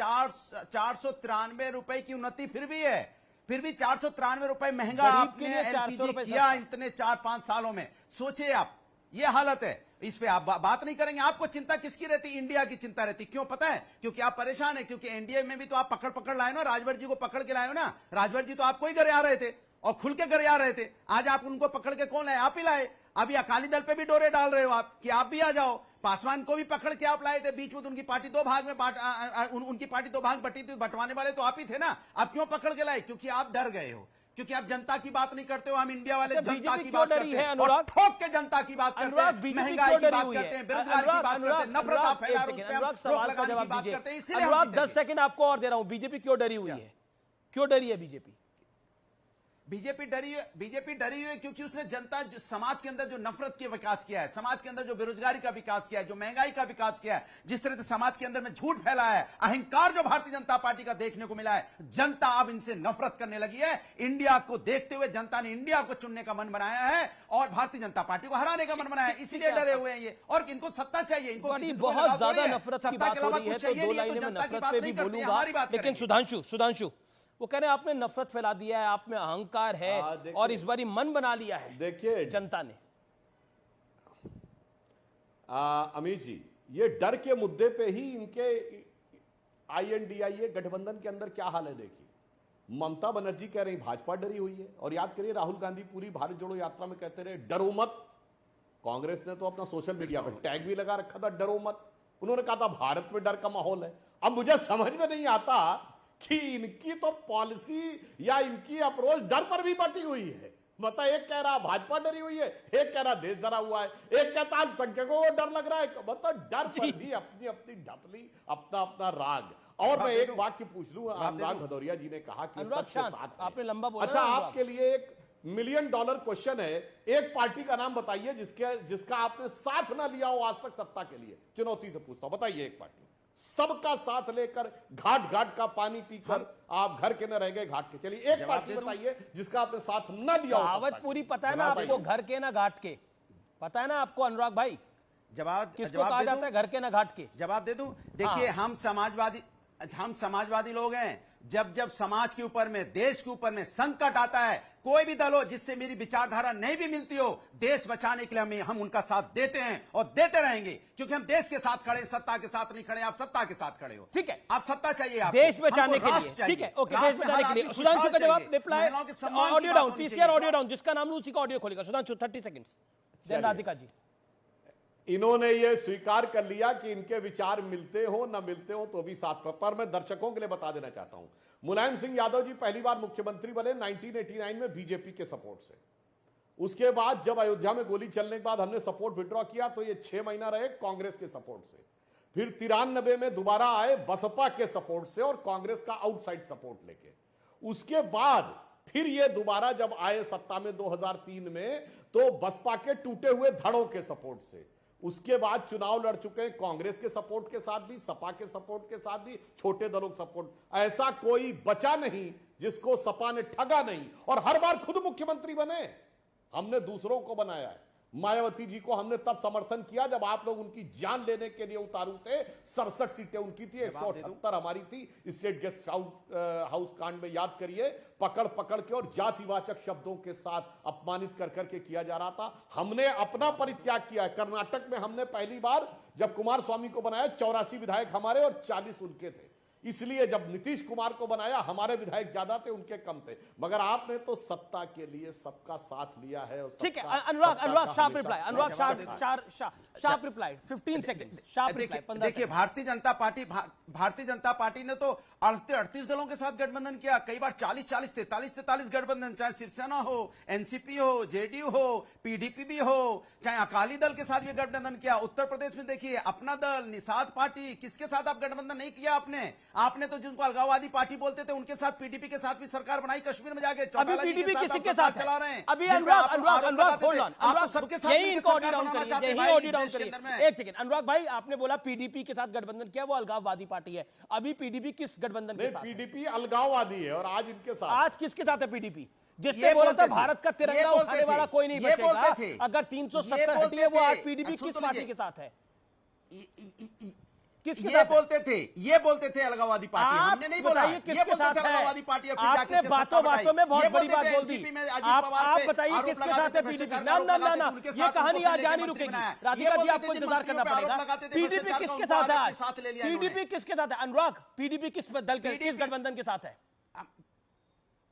493 रुपए की उन्नति फिर भी है। फिर भी 493 रुपए महंगा आपने एलपीजी किया इतने 4-5 सालों में। सोचिए आप, ये हालत है। इस पे आप बात नहीं करेंगे। आपको चिंता किसकी रहती? इंडिया की चिंता रहती। क्यों पता है? क्योंकि आप परेशान है, क्योंकि एनडीए में भी तो आप पकड़ लाए ना, राजभर जी को पकड़ के लाए हो ना। राजभर जी तो आपको ही घर आ रहे थे और खुल के घर आ रहे थे। आज आप उनको पकड़ के कौन लाए? आप ही लाए। अभी अकाली दल पे भी डोरे डाल रहे हो आप कि आप भी आ जाओ। पासवान को भी पकड़ के आप लाए थे, बीच में तो उनकी पार्टी दो भाग में उनकी पार्टी दो भाग बटी थी, बंटवाने वाले तो आप ही थे ना। अब क्यों पकड़ के लाए? क्योंकि आप डर गए हो, क्योंकि आप जनता की बात नहीं करते हो। हम इंडिया वाले जनता की बात करते हैं और ठोक के जनता की बात करते हैं, महंगाई की बात करते हैं, बेरोजगारी की बात करते हैं, नफरत आप फैला रहे हैं, सवाल का जवाब दीजिए। अनुराग 10 सेकंड आपको और दे रहा हूं। बीजेपी क्यों डरी हुई है? क्यों डरी है बीजेपी? बीजेपी डरी हुई है क्योंकि उसने जनता समाज के अंदर जो नफरत के विकास किया है, समाज के अंदर जो बेरोजगारी का विकास किया है, जो महंगाई का विकास किया है, जिस तरह से समाज के अंदर में झूठ फैलाया है, अहंकार जो भारतीय जनता पार्टी का देखने को मिला है, जनता अब इनसे नफरत करने लगी है। इंडिया को देखते हुए जनता ने इंडिया को चुनने का मन बनाया है और भारतीय जनता पार्टी को हराने का मन बनाया है। इसीलिए डरे हुए हैं ये। और इनको सत्ता चाहिए, इनको बहुत ज्यादा नफरत की बात हो रही है तो 2 लाइनें में नफरत पे भी बोलूंगा, लेकिन सुधांशु वो कह रहे हैं आपने नफरत फैला दिया है, आप में अहंकार है और इस बारी मन बना लिया है देखिए जनता ने। अमित जी, ये डर के मुद्दे पे ही इनके INDIA गठबंधन के अंदर क्या हाल है देखिए। ममता बनर्जी कह रही भाजपा डरी हुई है और याद करिए राहुल गांधी पूरी भारत जोड़ो यात्रा में कहते रहे डरो मत। कांग्रेस ने तो अपना सोशल मीडिया पर टैग भी लगा रखा था डरो मत। उन्होंने कहा था भारत में डर का माहौल है। अब मुझे समझ में नहीं आता कि इनकी तो पॉलिसी या इनकी अप्रोच डर पर भी बटी हुई है। मतलब एक कह रहा भाजपा डरी हुई है, एक कह रहा देश डरा हुआ है, एक कहता अल्पसंख्यकों को डर लग रहा है। मतलब डर पर भी अपनी अपनी ढपली, अपना अपना राग। और मैं एक वाक्य पूछ लूं, अनुराग भदौरिया जी ने कहा कि सच के साथ आपने लंबा बोला। अच्छा, आपके लिए एक $1 मिलियन क्वेश्चन है, एक पार्टी का नाम बताइए जिसका आपने साथ ना लिया हो आज तक सत्ता के लिए। चुनौती से पूछता हूं, बताइए एक पार्टी। सबका साथ लेकर घाट घाट का पानी पीकर आप घर के न रह गए घाट के। चलिए एक पार्टी बताइए जिसका आपने साथ न दिया। कहावत पूरी पता है ना आपको, घर के ना घाट के, पता है ना आपको अनुराग भाई? जवाब किसको कहा जाता है घर के ना घाट के? जवाब दे दूं? देखिए हम समाजवादी लोग हैं। जब जब समाज के ऊपर में, देश के ऊपर में संकट आता है, कोई भी दल हो जिससे मेरी विचारधारा नहीं भी मिलती हो, देश बचाने के लिए हम उनका साथ देते हैं और देते रहेंगे, क्योंकि हम देश के साथ खड़े, सत्ता के साथ नहीं खड़े। आप सत्ता के साथ खड़े हो, ठीक है, आप सत्ता चाहिए, आप देश बचाने के लिए, ठीक है, ओके, देश बचाने के लिए। सुधांशु का जवाब, reply, audio down, PCR audio down, जिसका नाम लू उसी का ऑडियो खोलेगा। सुधांशु 30 सेकंड्स। देन राधिका जी। इन्होंने ये स्वीकार कर लिया कि इनके विचार मिलते हो न मिलते हो तो भी साथ पर मैं दर्शकों के लिए बता देना चाहता हूं, मुलायम सिंह यादव जी पहली बार मुख्यमंत्री बने 1989 में बीजेपी के सपोर्ट से। उसके बाद जब अयोध्या में गोली चलने के बाद हमने सपोर्ट विड्रॉ किया तो ये 6 महीना रहे कांग्रेस के सपोर्ट से। फिर 93 में दोबारा आए बसपा के सपोर्ट से और कांग्रेस का आउटसाइड सपोर्ट लेके। उसके बाद फिर ये दोबारा जब आए सत्ता में 2003 में तो बसपा के टूटे हुए धड़ों के सपोर्ट से। उसके बाद चुनाव लड़ चुके हैं कांग्रेस के सपोर्ट के साथ भी, सपा के सपोर्ट के साथ भी, छोटे दलों के सपोर्ट। ऐसा कोई बचा नहीं जिसको सपा ने ठगा नहीं, और हर बार खुद मुख्यमंत्री बने। हमने दूसरों को बनाया है। मायावती जी को हमने तब समर्थन किया जब आप लोग उनकी जान लेने के लिए उतारू थे। 67 सीटें उनकी थी, 178 हमारी थी। स्टेट गेस्ट हाउस कांड में याद करिए, पकड़ पकड़ के और जातिवाचक शब्दों के साथ अपमानित कर करके किया जा रहा था। हमने अपना परित्याग किया है। कर्नाटक में हमने पहली बार जब कुमार स्वामी को बनाया 84 विधायक हमारे और 40 उनके थे। इसलिए जब नीतीश कुमार को बनाया हमारे विधायक ज्यादा थे, उनके कम थे। मगर आपने तो सत्ता के लिए सबका साथ लिया है। ठीक है, Anurag sharp reply, Anurag sharp reply, 15 second sharp reply. देखिए भारतीय जनता पार्टी ने तो 38 दलों के साथ गठबंधन किया, कई बार 40-40, 43-43 गठबंधन, चाहे शिवसेना हो, एनसीपी हो, जेडीयू हो, पीडीपी भी हो, चाहे अकाली दल के साथ भी गठबंधन किया। उत्तर प्रदेश में देखिए अपना दल, निषाद पार्टी, किसके साथ आप गठबंधन नहीं किया आपने तो जिनको अलगाववादी पार्टी बोलते थे उनके साथ, पीडीपी के साथ भी सरकार बनाई कश्मीर में जाके। अभी पीडीपी किसी के साथ चला रहे हैं। अभी अनुराग होल्ड ऑन, अनुराग सबके साथ यही इनको ऑडियो डाउन करिए, यही ऑडियो डाउन करिए। एक सेकंड अनुराग भाई, आपने बोला पीडीपी के साथ गठबंधन किया, वो अलगाववादी पार्टी है। अभी पीडीपी किस गठबंधन के साथ? पीडीपी अलगाववादी है और आज इनके साथ। आज किसके साथ है पीडीपी? जिसने बोला था भारत का तिरंगा उठाने वाला कोई नहीं बचेगा, अगर 370 हटिए, वो आज पीडीपी किस पार्टी के साथ है? ये बोलते थे अलगाववादी पार्टी, हमने नहीं बोला। ये किसके साथ है? आपने बातों में बहुत बड़ी बात बोल दी। आप बताइए किसके साथ है पीडीपी? ना, ये कहानी आज यहाँ नहीं रुकेगी। राधिका जी आपको इंतजार करना पड़ेगा। पीडीपी किसके साथ है आज? पीडीपी किसके साथ है अनुराग? पीडीपी किस दल के, किस गठबंधन के साथ है?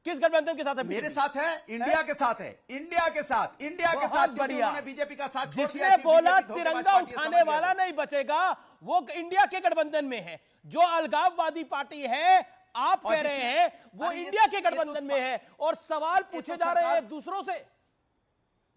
किस गठबंधन के साथ है? मेरे साथ है, इंडिया के साथ है, इंडिया के साथ बढ़िया। बीजेपी का साथ। जिसने बोला तिरंगा उठाने वाला नहीं बचेगा, वो इंडिया के गठबंधन में है। जो अलगाववादी पार्टी है आप कह रहे हैं, वो इंडिया के गठबंधन में है। और सवाल पूछे जा रहे हैं दूसरों से।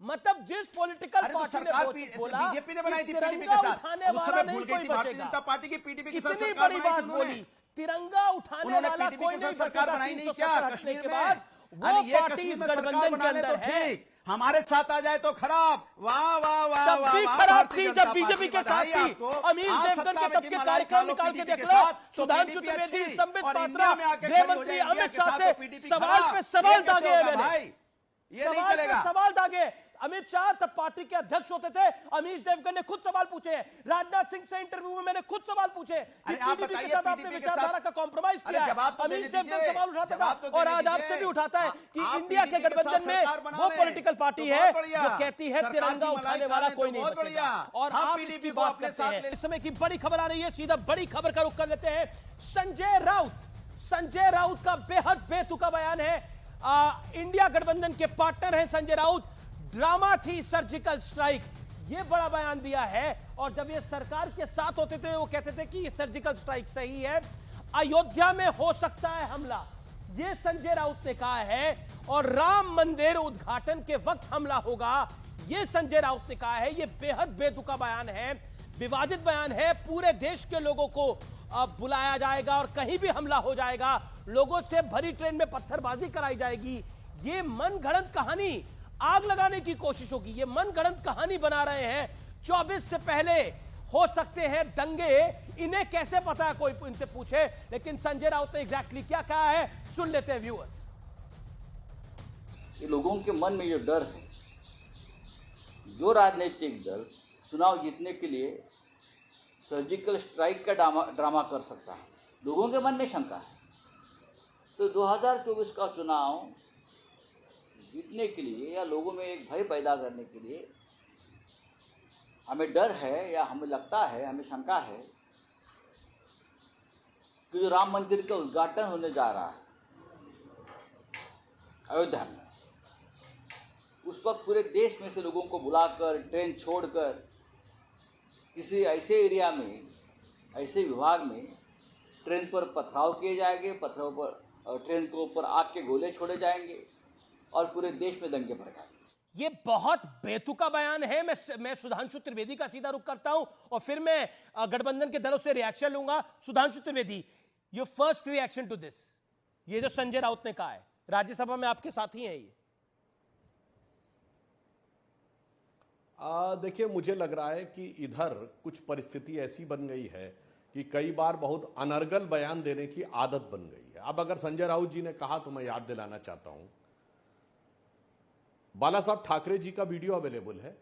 मतलब जिस पॉलिटिकल पार्टी ने बोला बीजेपी ने बनाई थी तिरंगा उठाने वाला नहीं कोई बचेगा, जनता पार्टी की पीडीपी के साथ इतनी बड़ी बात बोली, तिरंगा उठाने वाला कोई नहीं सरकार बनाई नहीं क्या कश्मीर के बाद? वो पार्टी इस गठबंधन के अंदर है। हमारे साथ आ जाए तो खराब। वाह वाह वाह, तब भी खराब थी जब बीजेपी के साथ थी। अमीश देवगन के तब के कार्यक्रम निकाल के देख लो। सुधांशु त्रिवेदी, संबित पात्रा, गृह मंत्री अमित शाह से सवाल पे सवाल दागे हैं मैंने। ये नहीं चलेगा। सवाल दागे। अमित शाह तब पार्टी के अध्यक्ष होते थे, अमीश देवगन ने खुद सवाल पूछे। राजनाथ सिंह से इंटरव्यू में मैंने खुद सवाल पूछे कि पीडीपी के साथ आपने विचारधारा का कॉम्प्रोमाइज किया है। अमीश देवगन सवाल उठाता था और आज आपसे भी उठाता है कि इंडिया के गठबंधन में वो पॉलिटिकल पार्टी है जो कहती है तिरंगा उठाने वाला कोई नहीं बचेगा। और आप इसकी बात करते हैं। इस समय की बड़ी खबर आ रही है, सीधा बड़ी खबर का रुख कर लेते हैं। संजय राउत का बेहद बेतुका बयान है। इंडिया गठबंधन के पार्टनर हैं संजय राउत। ड्रामा थी सर्जिकल स्ट्राइक, ये बड़ा बयान दिया है। और जब ये सरकार के साथ होते थे वो कहते थे कि ये सर्जिकल स्ट्राइक सही है, अयोध्या में हो सकता है हमला, ये संजय राउत ने कहा है। और राम मंदिर उद्घाटन के वक्त हमला होगा, ये संजय राउत ने कहा है। ये बेहद बेतुका बयान है, विवादित बयान है। पूरे देश के लोगों को बुलाया जाएगा और कहीं भी हमला हो जाएगा, लोगों से भरी ट्रेन में पत्थरबाजी कराई जाएगी। ये मनगढ़ंत कहानी, आग लगाने की कोशिश होगी। ये मनगढ़ंत कहानी बना रहे हैं। 24 से पहले हो सकते हैं दंगे, इन्हें कैसे पता है, कोई इनसे पूछे। लेकिन संजय राउत ने एग्जैक्टली क्या कहा है, सुन लेते हैं व्यूअर्स। ये लोगों के मन में जो डर है, जो राजनीतिक दल चुनाव जीतने के लिए सर्जिकल स्ट्राइक का ड्रामा कर सकता है, लोगों के मन में शंका है। तो 2024 का चुनाव जीतने के लिए या लोगों में एक भय पैदा करने के लिए हमें डर है या हमें लगता है, हमें शंका है कि जो राम मंदिर का उद्घाटन होने जा रहा है अयोध्या में, उस वक्त पूरे देश में से लोगों को बुलाकर ट्रेन छोड़कर किसी ऐसे एरिया में, ऐसे विभाग में ट्रेन पर पथराव किए जाएंगे, पत्थरों पर ट्रेन के ऊपर आग के गोले छोड़े जाएंगे और पूरे देश में दंगे भड़काएंगे। ये बहुत बेतुका बयान है। मैं सुधांशु त्रिवेदी का सीधा रुख करता हूं और फिर मैं गठबंधन के दलों से रिएक्शन लूंगा। Sudhanshu Trivedi, your first reaction to this, ये जो संजय राउत ने कहा है, राज्यसभा में आपके साथी हैं ये। देखिए, मुझे लग रहा है कि इधर कुछ परिस्थिति ऐसी बन गई है कि कई बार बहुत अनर्गल बयान देने की आदत बन गई है। अब अगर संजय राउत जी ने कहा तो मैं याद दिलाना चाहता हूं, बाला साहब ठाकरे जी का वीडियो अवेलेबल है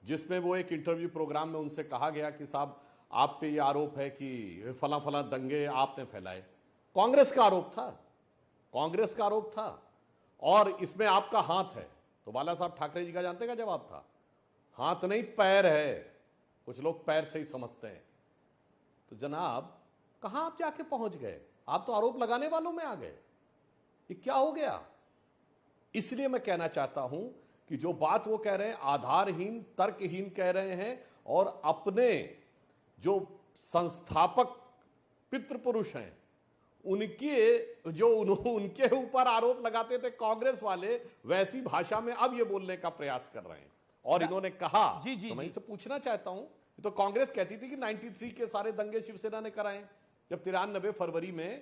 जिसमें वो एक इंटरव्यू प्रोग्राम में उनसे कहा गया कि साहब आप पे ये आरोप है कि फला फला दंगे आपने फैलाए। कांग्रेस का आरोप था, कांग्रेस का आरोप था और इसमें आपका हाथ है। तो बाला साहब ठाकरे जी का जानते का जवाब था, हाथ नहीं पैर है। कुछ लोग पैर से ही समझते हैं। तो जनाब, कहां आप जाके पहुंच गए? आप तो आरोप लगाने वालों में आ गए। ये क्या हो गया? इसलिए मैं कहना चाहता हूं कि जो बात वो कह रहे हैं आधारहीन, तर्कहीन कह रहे हैं और अपने जो संस्थापक पितृपुरुष हैं उनके जो उनके ऊपर आरोप लगाते थे कांग्रेस वाले, वैसी भाषा में अब ये बोलने का प्रयास कर रहे हैं। और इन्होंने कहा, तो मैं इनसे पूछना चाहता हूं, तो कांग्रेस कहती थी कि 93 के सारे दंगे शिवसेना ने कराए। जब 93 फरवरी में,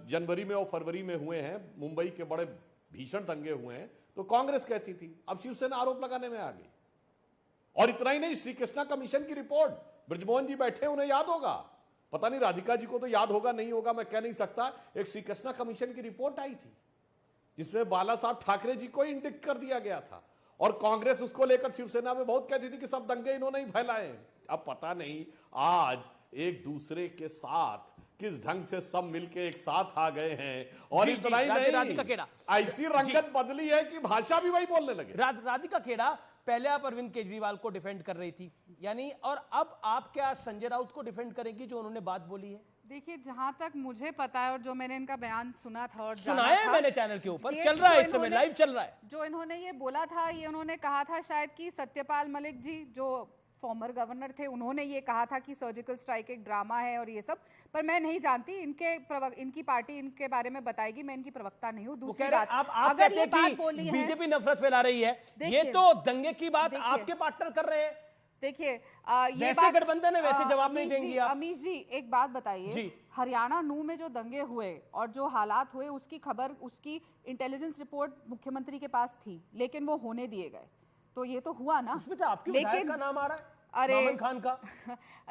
जनवरी में और फरवरी में हुए हैं, मुंबई के बड़े भीषण दंगे हुए हैं, तो कांग्रेस कहती थी। अब शिवसेना आरोप लगाने में आ गई। और इतना ही नहीं, श्री कृष्णा कमीशन की रिपोर्ट, ब्रजमोहन जी बैठे, उन्हें याद होगा, पता नहीं राधिका जी को तो याद होगा नहीं होगा, मैं कह नहीं सकता। एक श्री कृष्णा कमीशन की रिपोर्ट आई थी जिसमें बाला साहब ठाकरे जी को इंडिक्ट कर दिया गया था और कांग्रेस उसको लेकर शिवसेना में बहुत कहती थी कि सब दंगे इन्होंने ही फैलाए। अब पता नहीं आज एक दूसरे के साथ किस ढंग से सब मिलके एक साथ आ गए हैं। और इतना ही नहीं, ऐसी रंगत बदली है कि भाषा भी वही बोलने लगे। राधिका खेड़ा, पहले आप अरविंद केजरीवाल को डिफेंड कर रही थी यानी, और अब आप क्या संजय राउत को डिफेंड करेंगी जो उन्होंने बात बोली है? देखिए, जहां तक मुझे पता है और जो मैंने इनका बयान सुना था और सुनाया मैंने चैनल के ऊपर, चल रहा है इस समय, लाइव चल रहा है। जो इन्होंने ये बोला था, ये उन्होंने कहा था शायद कि सत्यपाल मलिक जी जो फॉर्मर गवर्नर थे, उन्होंने ये कहा था कि सर्जिकल स्ट्राइक एक ड्रामा है और ये सब, पर मैं नहीं जानती, इनकी पार्टी इनके बारे में बताएगी, मैं इनकी प्रवक्ता नहीं हूँ। दूसरी बात, आप अगर कहते ये बात कि बोली है, बीजेपी नफरत फैला रही है, ये तो दंगे की बात आपके पार्टनर कर रहे हैं। देखिए, ये बात गठबंधन है, वैसे जवाब नहीं देंगी आप। अमीश जी, एक बात बताइए, हरियाणा नू में जो दंगे हुए और जो हालात हुए, उसकी खबर, उसकी इंटेलिजेंस रिपोर्ट मुख्यमंत्री के पास थी, लेकिन वो होने दिए गए। तो ये तो हुआ ना, उसमें तो आपके विधायक का नाम आ रहा है, मामन खान का।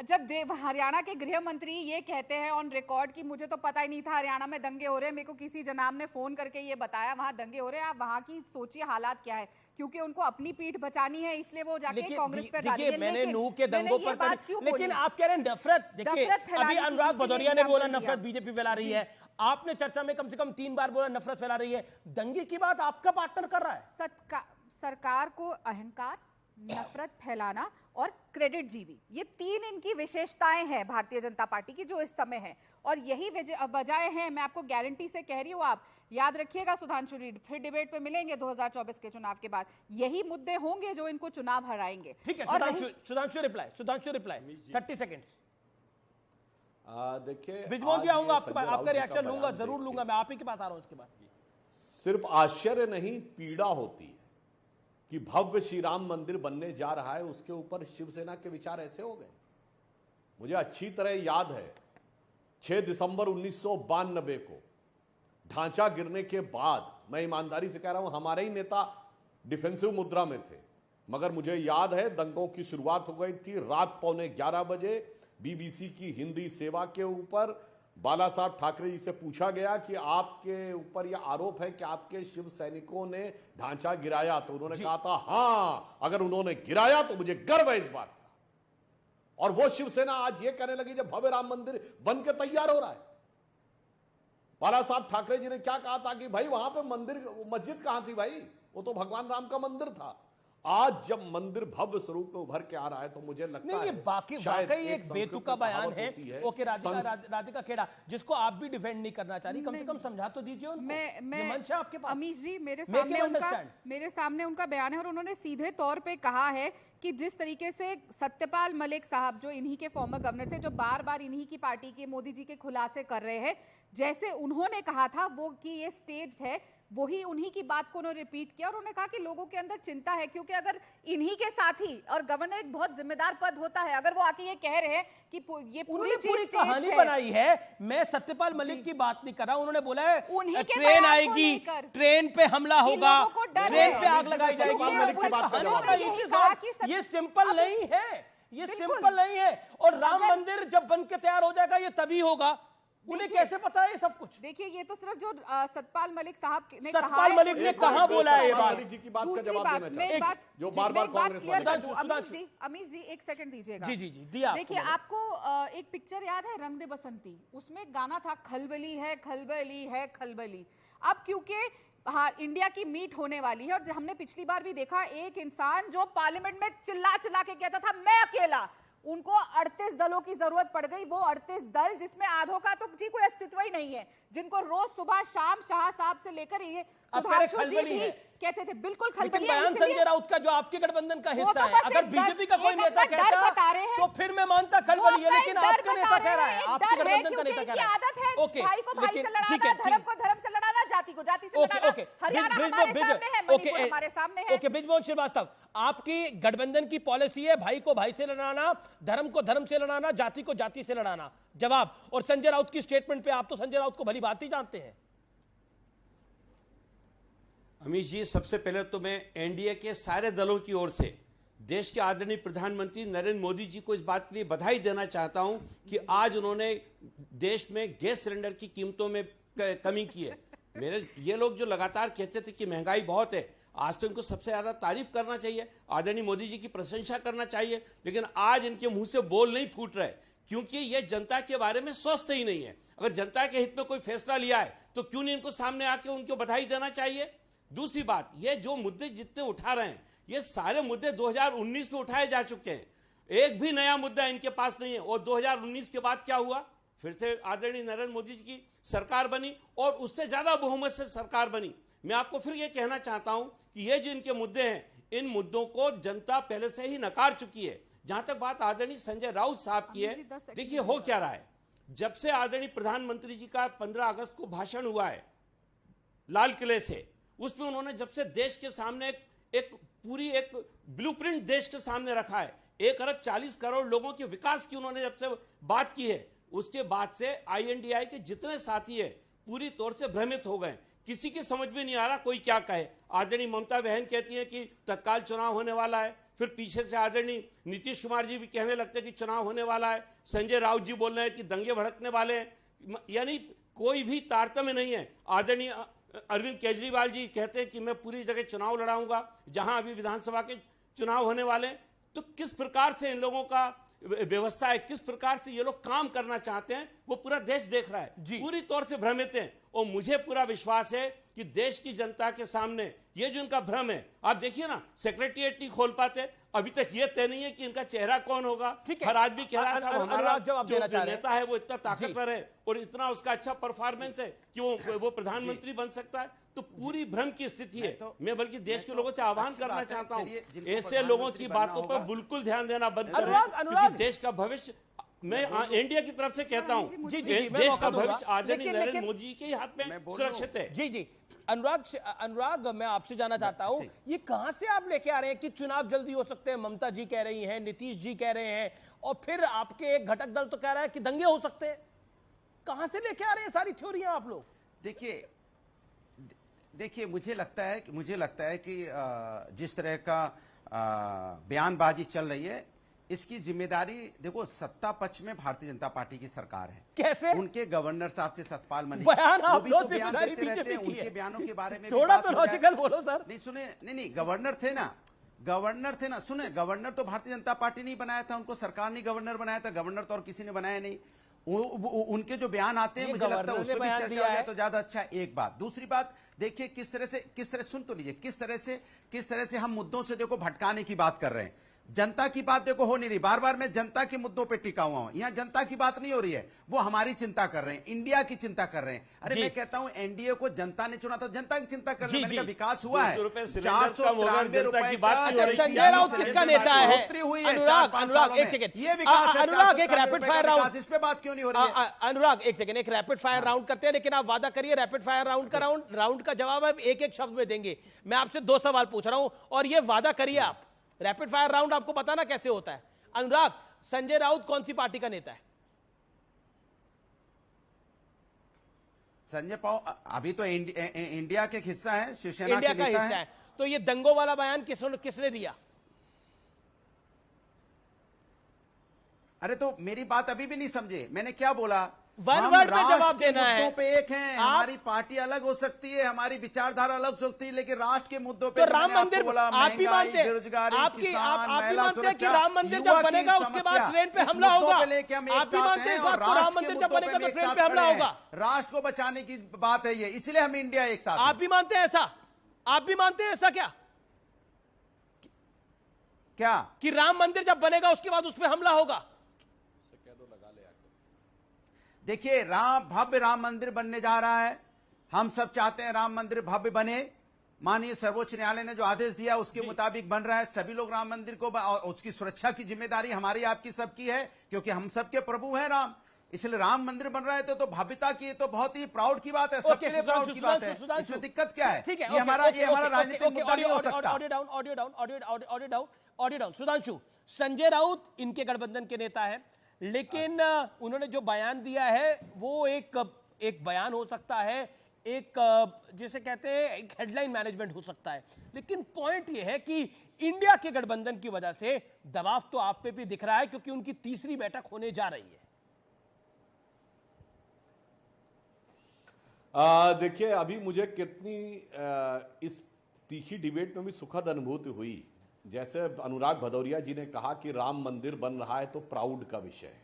जब हरियाणा के गृह मंत्री ये कहते हैं ऑन रिकॉर्ड कि मुझे तो पता ही नहीं था हरियाणा में दंगे हो रहे हैं, मेरे को किसी जनाब ने फोन करके ये बताया वहां दंगे हो रहे हैं। आप वहां की सोचिए हालात क्या है, क्योंकि उनको अपनी पीठ बचानी है, इसलिए वो जाके कांग्रेस पर डाली है। मैंने नूह के दंगों पर, लेकिन आप कह रहे हैं नफरत। देखिए, अभी अनुराग भदौरिया ने बोला नफरत बीजेपी फैला रही है, आपने चर्चा में कम से कम 3 बार बोला नफरत फैला रही है। दंगे की बात आपका पार्टनर कर रहा है। सरकार को अहंकार, नफरत फैलाना और क्रेडिट जीवी, ये 3 इनकी विशेषताएं हैं भारतीय जनता पार्टी की जो इस समय है, और यही वजह है। मैं आपको गारंटी से कह रही हूँ, आप याद रखिएगा सुधांशु रीड, फिर डिबेट पे मिलेंगे 2024 के चुनाव के बाद, यही मुद्दे होंगे जो इनको चुनाव हराएंगे। ठीक है, सुधांशु रिप्लाई 30 सेकंड्स। देखिए, ब्रिजमोहन जी आऊंगा आपके पास, आपका रिएक्शन लूंगा, जरूर लूंगा, मैं आप ही के पास आ रहा हूं उसके बाद। सिर्फ आश्चर्य नहीं, पीड़ा होती है कि भव्य श्री राम मंदिर बनने जा रहा है, उसके ऊपर शिवसेना के विचार ऐसे हो गए। मुझे अच्छी तरह याद है 6 दिसंबर 1992 को ढांचा गिरने के बाद, मैं ईमानदारी से कह रहा हूं, हमारे ही नेता डिफेंसिव मुद्रा में थे, मगर मुझे याद है दंगों की शुरुआत हो गई थी रात 11:15 बजे बीबीसी की हिंदी सेवा के ऊपर। बाला साहब ठाकरे जी से पूछा गया कि आपके ऊपर यह आरोप है कि आपके शिव सैनिकों ने ढांचा गिराया, तो उन्होंने कहा था हां, अगर उन्होंने गिराया तो मुझे गर्व है इस बात का। और वो शिवसेना आज ये कहने लगी जब भव्य राम मंदिर बन के तैयार हो रहा है। बाला साहब ठाकरे जी ने क्या कहा था कि भाई वहां पे मस्जिद कहां थी भाई, वो तो भगवान राम का मंदिर था। आज जब मंदिर भव्य स्वरूप में उभर के आ रहा है तो मुझे लगता है वाकई एक बेतुका बयान है। ओके राधिका खेड़ा, जिसको आप भी डिफेंड नहीं करना चाह रही, कम से कम समझा तो दीजिए उनको। मैं मंच है आपके पास। अमीश जी, मेरे सामने उनका बयान है और उन्होंने सीधे तौर पे कहा है कि जिस तरीके से सत्यपाल मलिक साहब जो इन्हीं के फॉर्मर गवर्नर थे, जो बार बार इन्हीं की पार्टी के मोदी जी के खुलासे कर रहे हैं, जैसे उन्होंने कहा था वो कि ये स्टेज है, वही उन्हीं की बात को उन्होंने रिपीट किया। और उन्होंने कहा कि लोगों के अंदर चिंता है, क्योंकि अगर इन्हीं के साथी, और गवर्नर एक बहुत जिम्मेदार पद होता है, अगर वो आके ये कह रहे हैं कि ये पूरी कहानी बनाई है। मैं सत्यपाल मलिक की बात नहीं कर रहा, उन्होंने बोला है ट्रेन आएगी, ट्रेन पे हमला होगा, ट्रेन पे आग लगाई जाएगी। ये सिंपल नहीं है, ये सिंपल नहीं है। और राम मंदिर जब बन के तैयार हो जाएगा ये तभी होगा। उन्हें कैसे पता है ये सब कुछ? देखिए, ये तो सिर्फ जो सत्यपाल मलिक साहब ने सत्यपाल मलिक ने कहा बोला है ये बात। जी की बात का जवाब देना चाहता हूं, जो बार-बार कांग्रेस वाले। अमीश जी एक सेकंड दीजिएगा। जी दिया। देखिए, आपको एक पिक्चर याद है रंग दे बसंती, उसमें गाना था खलबली है खलबली है खलबली। अब क्योंकि हाँ इंडिया की मीट होने वाली है, और हमने पिछली बार भी देखा एक इंसान जो पार्लियामेंट में चिल्ला चिल्ला के कहता था मैं अकेला, उनको 38 दलों की जरूरत पड़ गई। वो 38 दल जिसमें आधों का तो जी कोई अस्तित्व ही नहीं है, जिनको रोज सुबह शाम शाह साहब से लेकर ये सुधांशु जी भी कहते थे बिल्कुल खलबली है। संजय राउत का जो आपके गठबंधन का हिस्सा है, अगर बीजेपी का कोई नेता कहता तो फिर मैं मानता खलबली है, लेकिन आपका नेता कह रहा है, आपके गठबंधन का नेता कह रहा है आदत है भाई को भाई से लड़ाना, धर्म को धर्म से लड़ाना, जाति को जाति से लड़ाना। हरियाणा हमारे सामने है, मणिपुर हमारे सामने है। ओके बृजमोहन श्रीवास्तव, आपकी गठबंधन की पॉलिसी है भाई को भाई से लड़ाना, धर्म को धर्म से लड़ाना, जाति को जाति से लड़ाना। जवाब। और संजय राउत की स्टेटमेंट पे आप तो संजय राउत को भली बात ही जानते हैं। अमीश जी, सबसे पहले तो मैं एनडीए के सारे दलों की ओर से देश के आदरणीय प्रधानमंत्री नरेंद्र मोदी जी को इस बात के लिए बधाई देना चाहता हूं कि आज उन्होंने देश में गैस सिलेंडर की कीमतों में कमी की है। ये लोग जो लगातार कहते थे कि महंगाई बहुत है, आज तो इनको सबसे ज्यादा तारीफ करना चाहिए, आदरणीय मोदी जी की प्रशंसा करना चाहिए, लेकिन आज इनके मुंह से बोल नहीं फूट रहे, क्योंकि ये जनता के बारे में सोचते ही नहीं है। अगर जनता के हित में कोई फैसला लिया है तो क्यों नहीं इनको सामने आके उनको बधाई देना चाहिए। दूसरी बात, ये जो मुद्दे जितने उठा रहे हैं, ये सारे मुद्दे 2019 में उठाए जा चुके हैं, एक भी नया मुद्दा इनके पास नहीं है। और 2019 के बाद क्या हुआ, फिर से आदरणीय नरेंद्र मोदी जी की सरकार बनी और उससे ज्यादा बहुमत से सरकार बनी। मैं आपको फिर ये कहना चाहता हूं कि ये जो इनके मुद्दे हैं, इन मुद्दों को जनता पहले से ही नकार चुकी है। जहां तक बात आदरणीय संजय राउत साहब की है, देखिए हो क्या रहा है, जब से आदरणीय प्रधानमंत्री जी का 15 अगस्त को भाषण हुआ है लाल किले से, उसमें उन्होंने जब से देश के सामने एक ब्लूप्रिंट देश के सामने रखा है, 1 अरब 40 करोड़ लोगों के विकास की उन्होंने जब से बात की है, उसके बाद से INDI के जितने साथी है पूरी तौर से भ्रमित हो गए। किसी की समझ में नहीं आ रहा कोई क्या कहे। आदरणीय ममता बहन कहती है कि तत्काल चुनाव होने वाला है, फिर पीछे से आदरणीय नीतीश कुमार जी भी कहने लगते हैं कि चुनाव होने वाला है, संजय राउत जी बोल रहे हैं कि दंगे भड़कने वाले हैं, यानी कोई भी तारतम्य नहीं है। आदरणीय अरविंद केजरीवाल जी कहते हैं कि मैं पूरी जगह चुनाव लड़ाऊंगा, जहां अभी विधानसभा के चुनाव होने वाले हैं। तो किस प्रकार से इन लोगों का व्यवस्था है, किस प्रकार से ये लोग काम करना चाहते हैं, वो पूरा देश देख रहा है, पूरी तौर से भ्रमित हैं। और मुझे पूरा विश्वास है कि देश की जनता के सामने ये जो इनका भ्रम है, आप देखिए ना, सेक्रेटरिएट नहीं खोल पाते, अभी तक ये तय नहीं है कि इनका चेहरा कौन होगा। हर आदमी कह रहा है साहब हमारा जो नेता है वो इतना ताकतवर है और इतना उसका अच्छा परफॉर्मेंस है कि वो प्रधानमंत्री बन सकता है। तो पूरी भ्रम की स्थिति है। मैं बल्कि देश के लोगों से आह्वान करना चाहता हूँ, ऐसे लोगों की बातों पर बिल्कुल ध्यान देना बंद करें, क्योंकि देश का भविष्य, मैं इंडिया की तरफ से कहता हूँ, देश का भविष्य आदरणीय नरेंद्र मोदी के हाथ में सुरक्षित है। जी अनुराग, मैं आपसे जानना चाहता हूं, ये कहां से आप लेके आ रहे हैं कि चुनाव जल्दी हो सकते हैं? ममता जी कह रही हैं, नीतीश जी कह रहे हैं, और फिर आपके एक घटक दल तो कह रहा है कि दंगे हो सकते हैं। कहां से लेके आ रहे हैं सारी थ्योरियां आप लोग? देखिए मुझे लगता है कि जिस तरह का बयानबाजी चल रही है, इसकी जिम्मेदारी देखो सत्ता पक्ष में भारतीय जनता पार्टी की सरकार है। कैसे? उनके गवर्नर साहब थे सतपाल मलिक, बयान वो आप भी दो तो बयान जिम्मेदारी देते रहते बीजेपी हैं, की है। उनके बयानों के बारे में भी थोड़ा बात तो हो जाए। लॉजिकल बोलो सर। नहीं सुने, नहीं गवर्नर थे ना, गवर्नर थे ना, सुने गवर्नर तो भारतीय जनता पार्टी ने बनाया था, उनको सरकार ने गवर्नर बनाया था, गवर्नर तो और किसी ने बनाया नहीं। उनके जो बयान आते हैं मुझे लगता है उस पर भी चर्चा हो जाए तो ज्यादा अच्छा है। एक बात, दूसरी बात देखिए किस तरह सुन तो लीजिए, किस तरह से हम मुद्दों से देखो भटकाने की बात कर रहे हैं। जनता की बात देखो हो नहीं रही, बार बार मैं जनता के मुद्दों पे टिका हुआ हूं, यहां जनता की बात नहीं हो रही है, वो हमारी चिंता कर रहे हैं, इंडिया की चिंता कर रहे हैं। अरे मैं कहता हूं एनडीए को जनता ने चुना था, जनता की चिंता कर रहे हैं, विकास हुआ है। 200 रुपए सिलेंडर कम होगा, जनता की बात नहीं हो रही। संजय राउत किसका नेता है? अनुराग एक सेकंड, अनुराग एक रैपिड फायर राउंड, इस पे बात क्यों नहीं हो रही है? अनुराग एक सेकंड, एक रैपिड फायर राउंड करते हैं, लेकिन आप वादा करिए रैपिड फायर राउंड का जवाब आप एक शब्द में देंगे। मैं आपसे 2 सवाल पूछ रहा हूं और ये वादा करिए आप, रैपिड फायर राउंड आपको पता ना कैसे होता है। अनुराग, संजय राउत कौन सी पार्टी का नेता है? संजय अभी तो इंडिया के हिस्सा है, शिवसेना इंडिया का हिस्सा है। तो ये दंगों वाला बयान किसने दिया? अरे तो मेरी बात अभी भी नहीं समझे, मैंने क्या बोला? वन वर्ड में जवाब देना है। मुद्दों पे एक हैं, हमारी पार्टी अलग हो सकती है, हमारी विचारधारा अलग हो सकती है, लेकिन राष्ट्र के मुद्दों पे तो राम मंदिर आप भी मानते हैं, बेरोजगारी, आप भी मानते हैं कि राम मंदिर जब बनेगा उसके बाद ट्रेन पे हमला होगा? आप भी मानते हैं इस बात को, राम मंदिर जब बनेगा तो ट्रेन पे हमला होगा? राष्ट्र को बचाने की बात है ये, इसलिए हम इंडिया एक साथ। आप भी मानते हैं ऐसा? आप भी मानते हैं ऐसा क्या कि राम मंदिर जब बनेगा उसके बाद उस पर हमला होगा? देखिए भव्य राम मंदिर बनने जा रहा है, हम सब चाहते हैं राम मंदिर भव्य बने। माननीय सर्वोच्च न्यायालय ने जो आदेश दिया उसके मुताबिक बन रहा है, सभी लोग राम मंदिर को और उसकी सुरक्षा की जिम्मेदारी हमारी आपकी सबकी है, क्योंकि हम सबके प्रभु हैं राम, इसलिए राम मंदिर बन रहा है तो भव्यता की तो बहुत ही प्राउड की बात है, सबके लिए प्राउड की बात है। इसमें दिक्कत क्या है? ठीक है, ये हमारा राजनीतिक मुद्दा नहीं हो सकता। Audio down. सुधांशु, संजय राउत इनके गठबंधन के नेता है, लेकिन उन्होंने जो बयान दिया है वो एक बयान हो सकता है, एक जिसे कहते हैं एक हेडलाइन मैनेजमेंट हो सकता है, लेकिन पॉइंट ये है कि इंडिया के गठबंधन की वजह से दबाव तो आप पे भी दिख रहा है, क्योंकि उनकी तीसरी बैठक होने जा रही है। देखिए अभी मुझे कितनी इस तीखी डिबेट में भी सुखद अनुभूति हुई। जैसे अनुराग भदौरिया जी ने कहा कि राम मंदिर बन रहा है तो प्राउड का विषय है।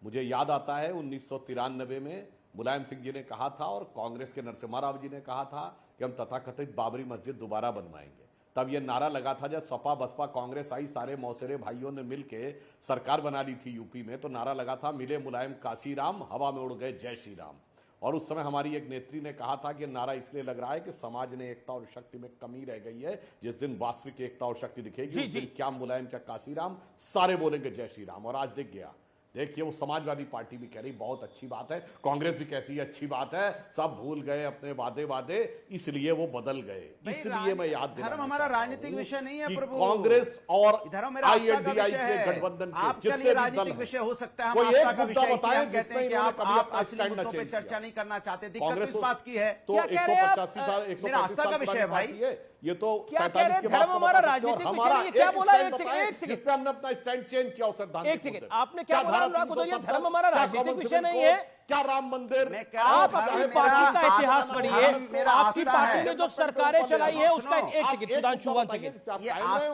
मुझे याद आता है 1993 में मुलायम सिंह जी ने कहा था और कांग्रेस के नरसिम्हा राव जी ने कहा था कि हम तथाकथित बाबरी मस्जिद दोबारा बनवाएंगे। तब यह नारा लगा था, जब सपा बसपा कांग्रेस आई, सारे मौसेरे भाइयों ने मिलकर सरकार बना ली थी यूपी में, तो नारा लगा था मिले मुलायम काशी राम, हवा में उड़ गए जय श्री राम। और उस समय हमारी एक नेत्री ने कहा था कि नारा इसलिए लग रहा है कि समाज ने एकता और शक्ति में कमी रह गई है, जिस दिन वास्तविक एकता और शक्ति दिखेगी उस दिन क्या मुलायम क्या काशीराम, सारे बोलेंगे जय श्री राम। और आज दिख गया। देखिए वो समाजवादी पार्टी भी कह रही बहुत अच्छी बात है, कांग्रेस भी कहती है अच्छी बात है, सब भूल गए अपने वादे, इसलिए वो बदल गए। इसलिए मैं याद दिलाना धर्म हमारा राजनीतिक विषय नहीं है प्रभु। कांग्रेस और धर्म आईएनडीआई के गठबंधन आपके लिए राजनीतिक विषय हो सकता है, हम आस्था का विषय बताएं, कहते हैं कि आप असली मुद्दों पे चर्चा नहीं करना चाहते। दिक्कत इस बात की है, तो 185 साल 135 आस्था का विषय है भाई। ये तो क्या कह रहे हैं? धर्म हमारा राजनीतिक विषय है, क्या बोला? एक सेकंड, पे हमने अपना स्टैंड चेंज किया उस सिद्धांत। एक सेकंड, आपने क्या बोला? अनुराग भदौरिया, धर्म हमारा राजनीतिक विषय नहीं है। क्या राम मंदिर? आप अपनी पार्टी का इतिहास पढ़िए, आपकी पार्टी ने जो सरकारें चलाई है उसका। एक second Sudhanshu, one second.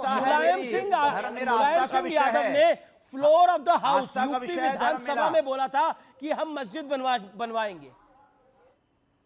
Mulayam Singh Yadav ने floor of the house UP Vidhan Sabha में बोला था कि हम मस्जिद बनवाएंगे।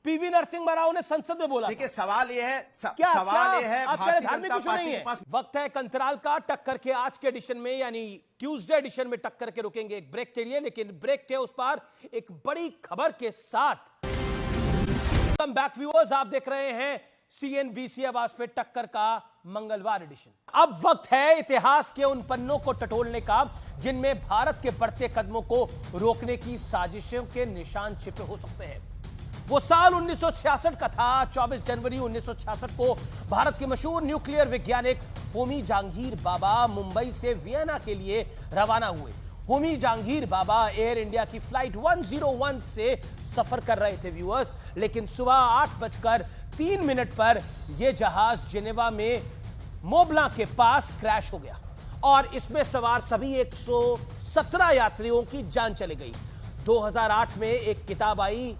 पीवी नरसिम्हा राव ने संसद में बोला। देखिए सवाल ये है, सवाल ये है, आप कह रहे धार्मिक इशू नहीं है। वक्त है एक अंतराल का, टक्कर के आज के एडिशन में यानी ट्यूसडे एडिशन में टक्कर के रुकेंगे एक ब्रेक के लिए, लेकिन ब्रेक के उस पार एक बड़ी खबर के साथ वेलकम बैक व्यूअर्स, आप देख रहे हैं सीएनबीसी आवाज पे टक्कर का मंगलवार एडिशन। अब वक्त है इतिहास के उन पन्नों को टटोलने का जिनमें भारत के बढ़ते कदमों को रोकने की साजिशों के निशान छिपे हो सकते हैं। वो साल 1966 का था। 24 जनवरी 1966 को भारत के मशहूर न्यूक्लियर वैज्ञानिक होमी जहांगीर बाबा मुंबई से वियना के लिए रवाना हुए। होमी जहांगीर बाबा एयर इंडिया की फ्लाइट 101 से सफर कर रहे थे व्यूअर्स, लेकिन सुबह 8:03 पर यह जहाज जिनेवा में मोबला के पास क्रैश हो गया और इसमें सवार सभी 117 यात्रियों की जान चली गई। 2008 में एक किताब आई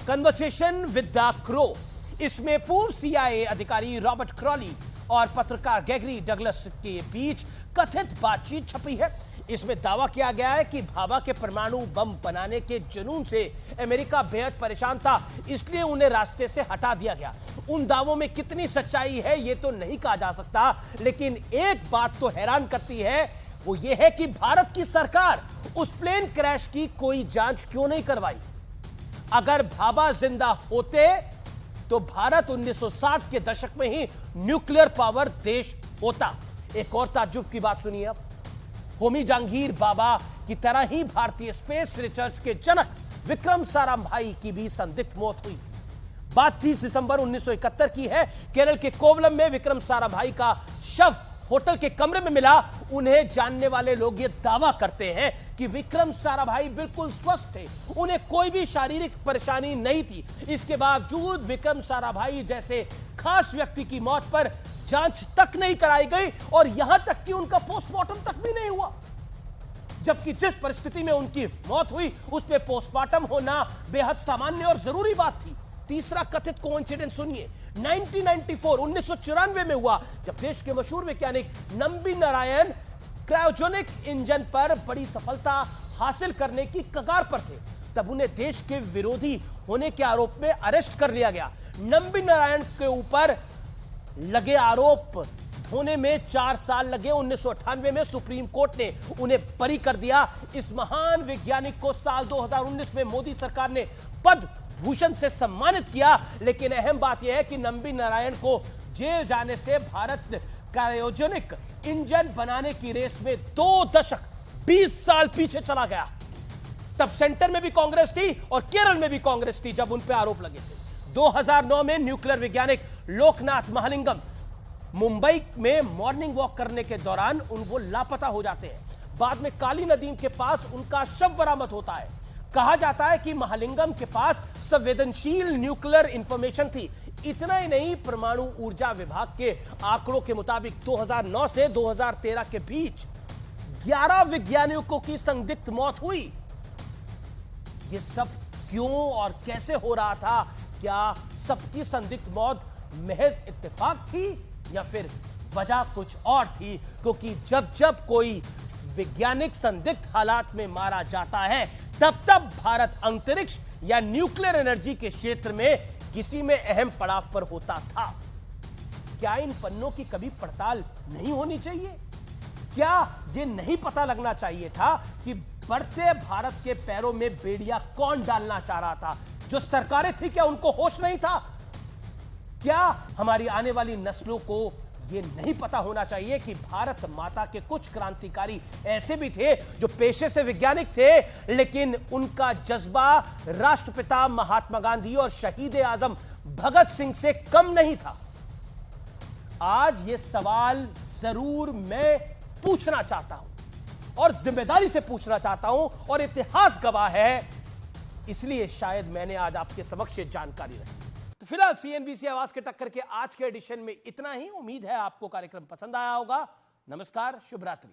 कन्वर्सेशन विद द क्रो। इसमें पूर्व CIA अधिकारी रॉबर्ट क्रॉली और पत्रकार ग्रेगरी डगलस के बीच कथित बातचीत छपी है। इसमें दावा किया गया है कि भाभा के परमाणु बम बनाने के जुनून से अमेरिका बेहद परेशान था, इसलिए उन्हें रास्ते से हटा दिया गया। उन दावों में कितनी सच्चाई है यह तो नहीं कहा जा सकता, लेकिन एक बात तो हैरान करती है, वो ये है कि भारत की सरकार उस प्लेन क्रैश की कोई जांच क्यों नहीं करवाई। अगर भाभा जिंदा होते तो भारत 1960 के दशक में ही न्यूक्लियर पावर देश होता। एक और ताज्जुब की बात सुनिए अब। होमी जहांगीर बाबा की तरह ही भारतीय स्पेस रिसर्च के जनक विक्रम साराभाई की भी संदिग्ध मौत हुई थी। बात 30 दिसंबर 1971 की है। केरल के कोवलम में विक्रम साराभाई का शव होटल के कमरे में मिला। उन्हें जानने वाले लोग ये दावा करते हैं कि विक्रम साराभाई बिल्कुल स्वस्थ थे, उन्हें कोई भी शारीरिक परेशानी नहीं थी। इसके बावजूद विक्रम साराभाई जैसे खास व्यक्ति की मौत पर जांच तक नहीं कराई गई और यहां तक कि उनका पोस्टमार्टम तक भी नहीं हुआ, जबकि जिस परिस्थिति में उनकी मौत हुई उसमें पोस्टमार्टम होना बेहद सामान्य और जरूरी बात थी। तीसरा कथित कोइंसिडेंस सुनिए। 1994 में हुआ, जब देश के मशहूर वैज्ञानिक नंबी नारायण क्रायोजेनिक इंजन पर बड़ी सफलता हासिल करने की कगार पर थे। तब उन्हें देश के विरोधी होने के आरोप में अरेस्ट कर लिया गया। नंबी नारायण के ऊपर लगे आरोप धोने में 4 साल लगे। 1998 में सुप्रीम कोर्ट ने उन्हें बरी कर दिया। इस महान वैज्ञानिक को साल 2019 में मोदी सरकार ने पद्म भूषण से सम्मानित किया। लेकिन अहम बात यह है कि नंबी नारायण को जेल जाने से भारत क्रायोजेनिक इंजन बनाने की रेस में 2 दशक 20 साल पीछे चला गया। तब सेंटर में भी कांग्रेस थी और केरल में भी कांग्रेस थी जब उन पर आरोप लगे थे। 2009 में न्यूक्लियर वैज्ञानिक लोकनाथ महालिंगम मुंबई में मॉर्निंग वॉक करने के दौरान वो लापता हो जाते हैं। बाद में काली नदी के पास उनका शव बरामद होता है। कहा जाता है कि महालिंगम के पास संवेदनशील न्यूक्लियर इंफॉर्मेशन थी। इतना ही नहीं, परमाणु ऊर्जा विभाग के आंकड़ों के मुताबिक 2009 से 2013 के बीच 11 वैज्ञानिकों की संदिग्ध मौत हुई। ये सब क्यों और कैसे हो रहा था? क्या सबकी संदिग्ध मौत महज इत्तेफाक थी या फिर वजह कुछ और थी? क्योंकि जब जब कोई वैज्ञानिक संदिग्ध हालात में मारा जाता है तब तब भारत अंतरिक्ष या न्यूक्लियर एनर्जी के क्षेत्र में किसी में अहम पड़ाव पर होता था। क्या इन पन्नों की कभी पड़ताल नहीं होनी चाहिए? क्या ये नहीं पता लगना चाहिए था कि बढ़ते भारत के पैरों में बेड़िया कौन डालना चाह रहा था? जो सरकारें थी, क्या उनको होश नहीं था? क्या हमारी आने वाली नस्लों को ये नहीं पता होना चाहिए कि भारत माता के कुछ क्रांतिकारी ऐसे भी थे जो पेशे से वैज्ञानिक थे, लेकिन उनका जज्बा राष्ट्रपिता महात्मा गांधी और शहीद आजम भगत सिंह से कम नहीं था? आज ये सवाल जरूर मैं पूछना चाहता हूं और जिम्मेदारी से पूछना चाहता हूं, और इतिहास गवाह है, इसलिए शायद मैंने आज आपके समक्ष जानकारी रखी। तो फिलहाल CNBC आवाज के टक्कर के आज के एडिशन में इतना ही। उम्मीद है आपको कार्यक्रम पसंद आया होगा। नमस्कार, शुभ रात्रि।